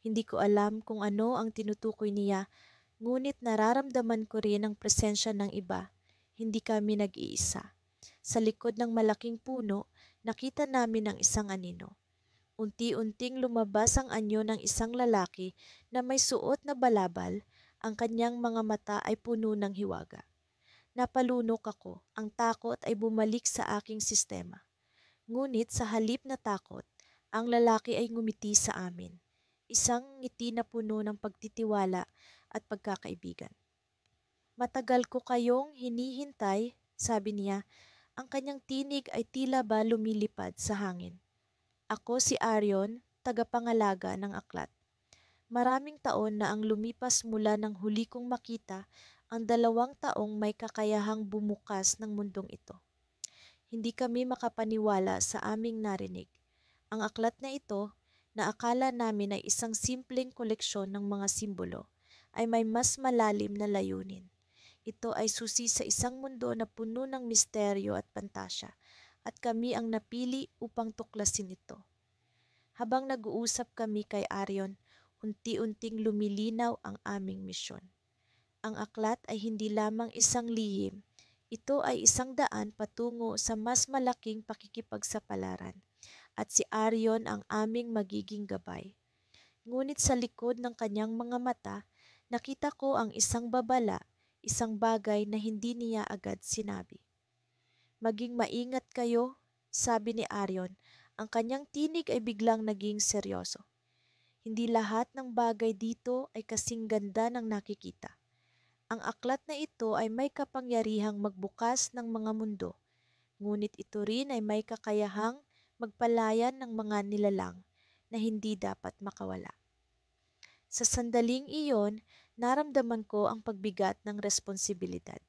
Hindi ko alam kung ano ang tinutukoy niya, ngunit nararamdaman ko rin ang presensya ng iba. Hindi kami nag-iisa. Sa likod ng malaking puno, nakita namin ang isang anino. Unti-unting lumabas ang anyo ng isang lalaki na may suot na balabal, ang kanyang mga mata ay puno ng hiwaga. Napalunok ako, ang takot ay bumalik sa aking sistema. Ngunit sa halip na takot, ang lalaki ay ngumiti sa amin. Isang ngiti na puno ng pagtitiwala at pagkakaibigan. Matagal ko kayong hinihintay, sabi niya, ang kanyang tinig ay tila ba lumilipad sa hangin. Ako si Arion, tagapangalaga ng aklat. Maraming taon na ang lumipas mula nang huli kong makita ang 2 taong may kakayahang bumukas ng mundong ito. Hindi kami makapaniwala sa aming narinig. Ang aklat na ito, na akala namin ay isang simpleng koleksyon ng mga simbolo, ay may mas malalim na layunin. Ito ay susi sa isang mundo na puno ng misteryo at pantasya, at kami ang napili upang tuklasin ito. Habang nag-uusap kami kay Arion, unti-unting lumilinaw ang aming misyon. Ang aklat ay hindi lamang isang lihim, ito ay isang daan patungo sa mas malaking pakikipagsapalaran, at si Arion ang aming magiging gabay. Ngunit sa likod ng kanyang mga mata, nakita ko ang isang babala, isang bagay na hindi niya agad sinabi. Maging maingat kayo, sabi ni Arion. Ang kanyang tinig ay biglang naging seryoso. Hindi lahat ng bagay dito ay kasing ganda ng nakikita. Ang aklat na ito ay may kapangyarihang magbukas ng mga mundo, ngunit ito rin ay may kakayahang magpalayan ng mga nilalang na hindi dapat makawala. Sa sandaling iyon, naramdaman ko ang pagbigat ng responsibilidad.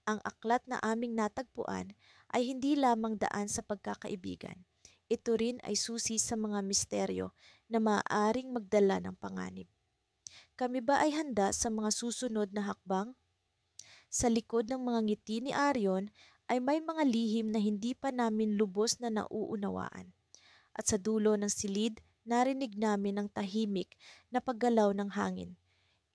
Ang aklat na aming natagpuan ay hindi lamang daan sa pagkakaibigan. Ito rin ay susi sa mga misteryo na maaaring magdala ng panganib. Kami ba ay handa sa mga susunod na hakbang? Sa likod ng mga ngiti ni Arion ay may mga lihim na hindi pa namin lubos na nauunawaan. At sa dulo ng silid, narinig namin ang tahimik na paggalaw ng hangin.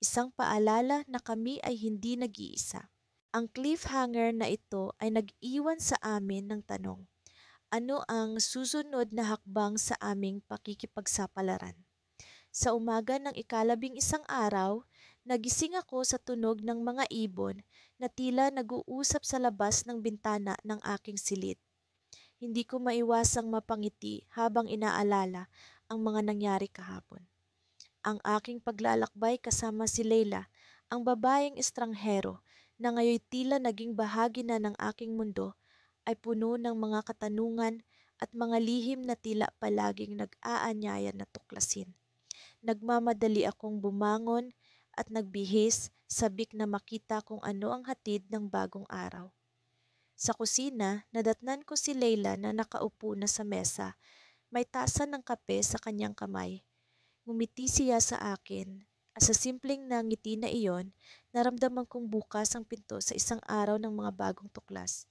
Isang paalala na kami ay hindi nag-iisa. Ang cliffhanger na ito ay nag-iwan sa amin ng tanong. Ano ang susunod na hakbang sa aming pakikipagsapalaran? Sa umaga ng ika-11 araw, nagising ako sa tunog ng mga ibon na tila nag-uusap sa labas ng bintana ng aking silid. Hindi ko maiwasang mapangiti habang inaalala ang mga nangyari kahapon. Ang aking paglalakbay kasama si Leila, ang babaeng estranghero na ngayon tila naging bahagi na ng aking mundo, ay puno ng mga katanungan at mga lihim na tila palaging nag-aanyaya na tuklasin. Nagmamadali akong bumangon at nagbihis, sabik na makita kung ano ang hatid ng bagong araw. Sa kusina, nadatnan ko si Leila na nakaupo na sa mesa, may tasa ng kape sa kanyang kamay. Ngumiti siya sa akin, at sa simpleng ngiti na iyon, naramdaman kong bukas ang pinto sa isang araw ng mga bagong tuklas.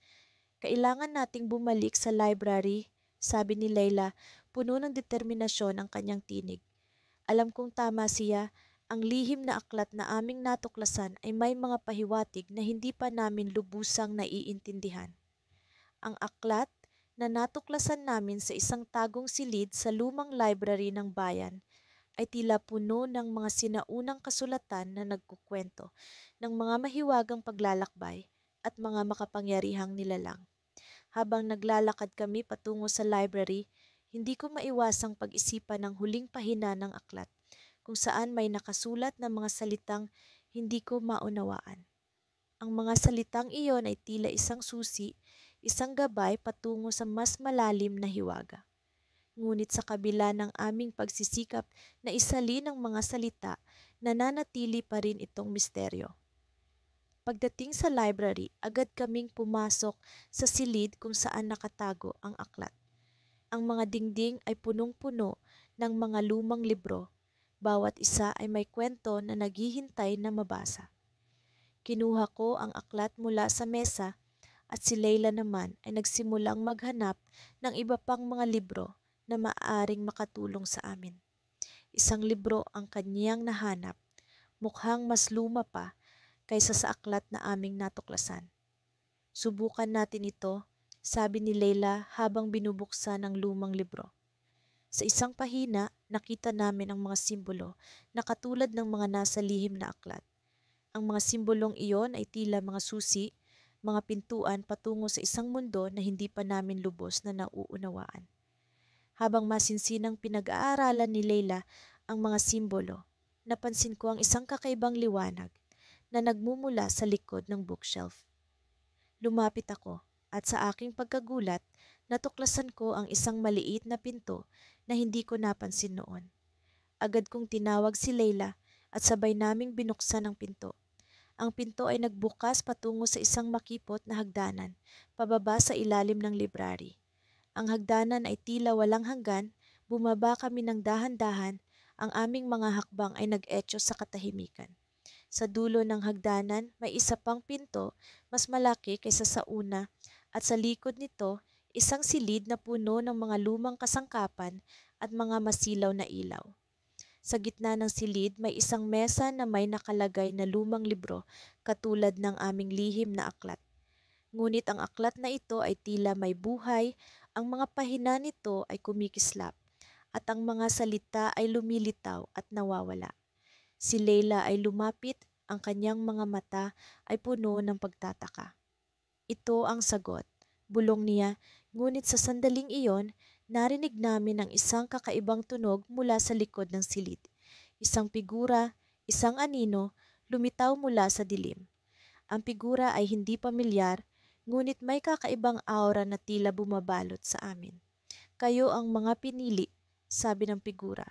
Kailangan nating bumalik sa library, sabi ni Leila, puno ng determinasyon ang kanyang tinig. Alam kong tama siya, ang lihim na aklat na aming natuklasan ay may mga pahiwatig na hindi pa namin lubusang naiintindihan. Ang aklat na natuklasan namin sa isang tagong silid sa lumang library ng bayan ay tila puno ng mga sinaunang kasulatan na nagkukwento ng mga mahiwagang paglalakbay at mga makapangyarihang nilalang. Habang naglalakad kami patungo sa library, hindi ko maiwasang pag-isipan ng huling pahina ng aklat, kung saan may nakasulat na mga salitang hindi ko maunawaan. Ang mga salitang iyon ay tila isang susi, isang gabay patungo sa mas malalim na hiwaga. Ngunit sa kabila ng aming pagsisikap na isalin ang mga salita, nananatili pa rin itong misteryo. Pagdating sa library, agad kaming pumasok sa silid kung saan nakatago ang aklat. Ang mga dingding ay punong-puno ng mga lumang libro. Bawat isa ay may kwento na naghihintay na mabasa. Kinuha ko ang aklat mula sa mesa at si Leila naman ay nagsimulang maghanap ng iba pang mga libro na maaaring makatulong sa amin. Isang libro ang kanyang nahanap, mukhang mas luma pa kaysa sa aklat na aming natuklasan. Subukan natin ito, sabi ni Leila habang binubuksan ang lumang libro. Sa isang pahina, nakita namin ang mga simbolo na katulad ng mga nasa lihim na aklat. Ang mga simbolong iyon ay tila mga susi, mga pintuan patungo sa isang mundo na hindi pa namin lubos na nauunawaan. Habang masinsinang pinag-aaralan ni Leila ang mga simbolo, napansin ko ang isang kakaibang liwanag na nagmumula sa likod ng bookshelf. Lumapit ako at sa aking pagkagulat, natuklasan ko ang isang maliit na pinto na hindi ko napansin noon. Agad kong tinawag si Leila at sabay naming binuksan ang pinto. Ang pinto ay nagbukas patungo sa isang makipot na hagdanan, pababa sa ilalim ng library. Ang hagdanan ay tila walang hanggan, bumaba kami ng dahan-dahan, ang aming mga hakbang ay nag-etyo sa katahimikan. Sa dulo ng hagdanan, may isa pang pinto, mas malaki kaysa sa una, at sa likod nito, isang silid na puno ng mga lumang kasangkapan at mga masilaw na ilaw. Sa gitna ng silid, may isang mesa na may nakalagay na lumang libro katulad ng aming lihim na aklat. Ngunit ang aklat na ito ay tila may buhay, ang mga pahina nito ay kumikislap, at ang mga salita ay lumilitaw at nawawala. Si Leila ay lumapit, ang kanyang mga mata ay puno ng pagtataka. Ito ang sagot, bulong niya, ngunit sa sandaling iyon, narinig namin ang isang kakaibang tunog mula sa likod ng silid. Isang figura, isang anino, lumitaw mula sa dilim. Ang figura ay hindi pamilyar, ngunit may kakaibang aura na tila bumabalot sa amin. Kayo ang mga pinili, sabi ng figura.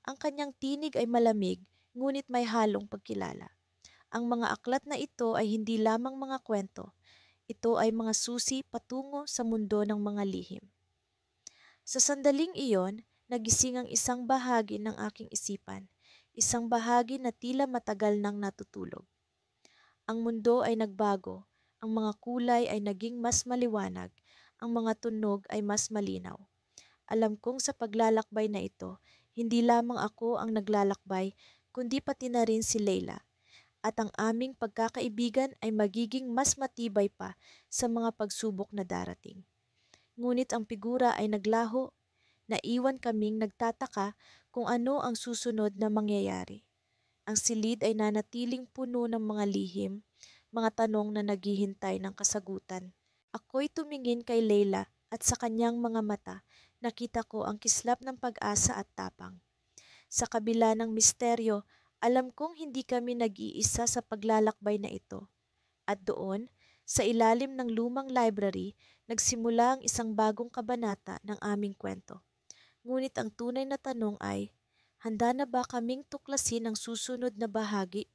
Ang kanyang tinig ay malamig, ngunit may halong pagkilala. Ang mga aklat na ito ay hindi lamang mga kwento. Ito ay mga susi patungo sa mundo ng mga lihim. Sa sandaling iyon, nagising ang isang bahagi ng aking isipan, isang bahagi na tila matagal nang natutulog. Ang mundo ay nagbago, ang mga kulay ay naging mas maliwanag, ang mga tunog ay mas malinaw. Alam kong sa paglalakbay na ito, hindi lamang ako ang naglalakbay, kundi pati na rin si Leila. At ang aming pagkakaibigan ay magiging mas matibay pa sa mga pagsubok na darating. Ngunit ang figura ay naglaho, naiwan kaming nagtataka kung ano ang susunod na mangyayari. Ang silid ay nanatiling puno ng mga lihim, mga tanong na naghihintay ng kasagutan. Ako'y tumingin kay Leila at sa kanyang mga mata, nakita ko ang kislap ng pag-asa at tapang. Sa kabila ng misteryo, alam kong hindi kami nag-iisa sa paglalakbay na ito. At doon, sa ilalim ng lumang library, nagsimula ang isang bagong kabanata ng aming kwento. Ngunit ang tunay na tanong ay, handa na ba kaming tuklasin ang susunod na bahagi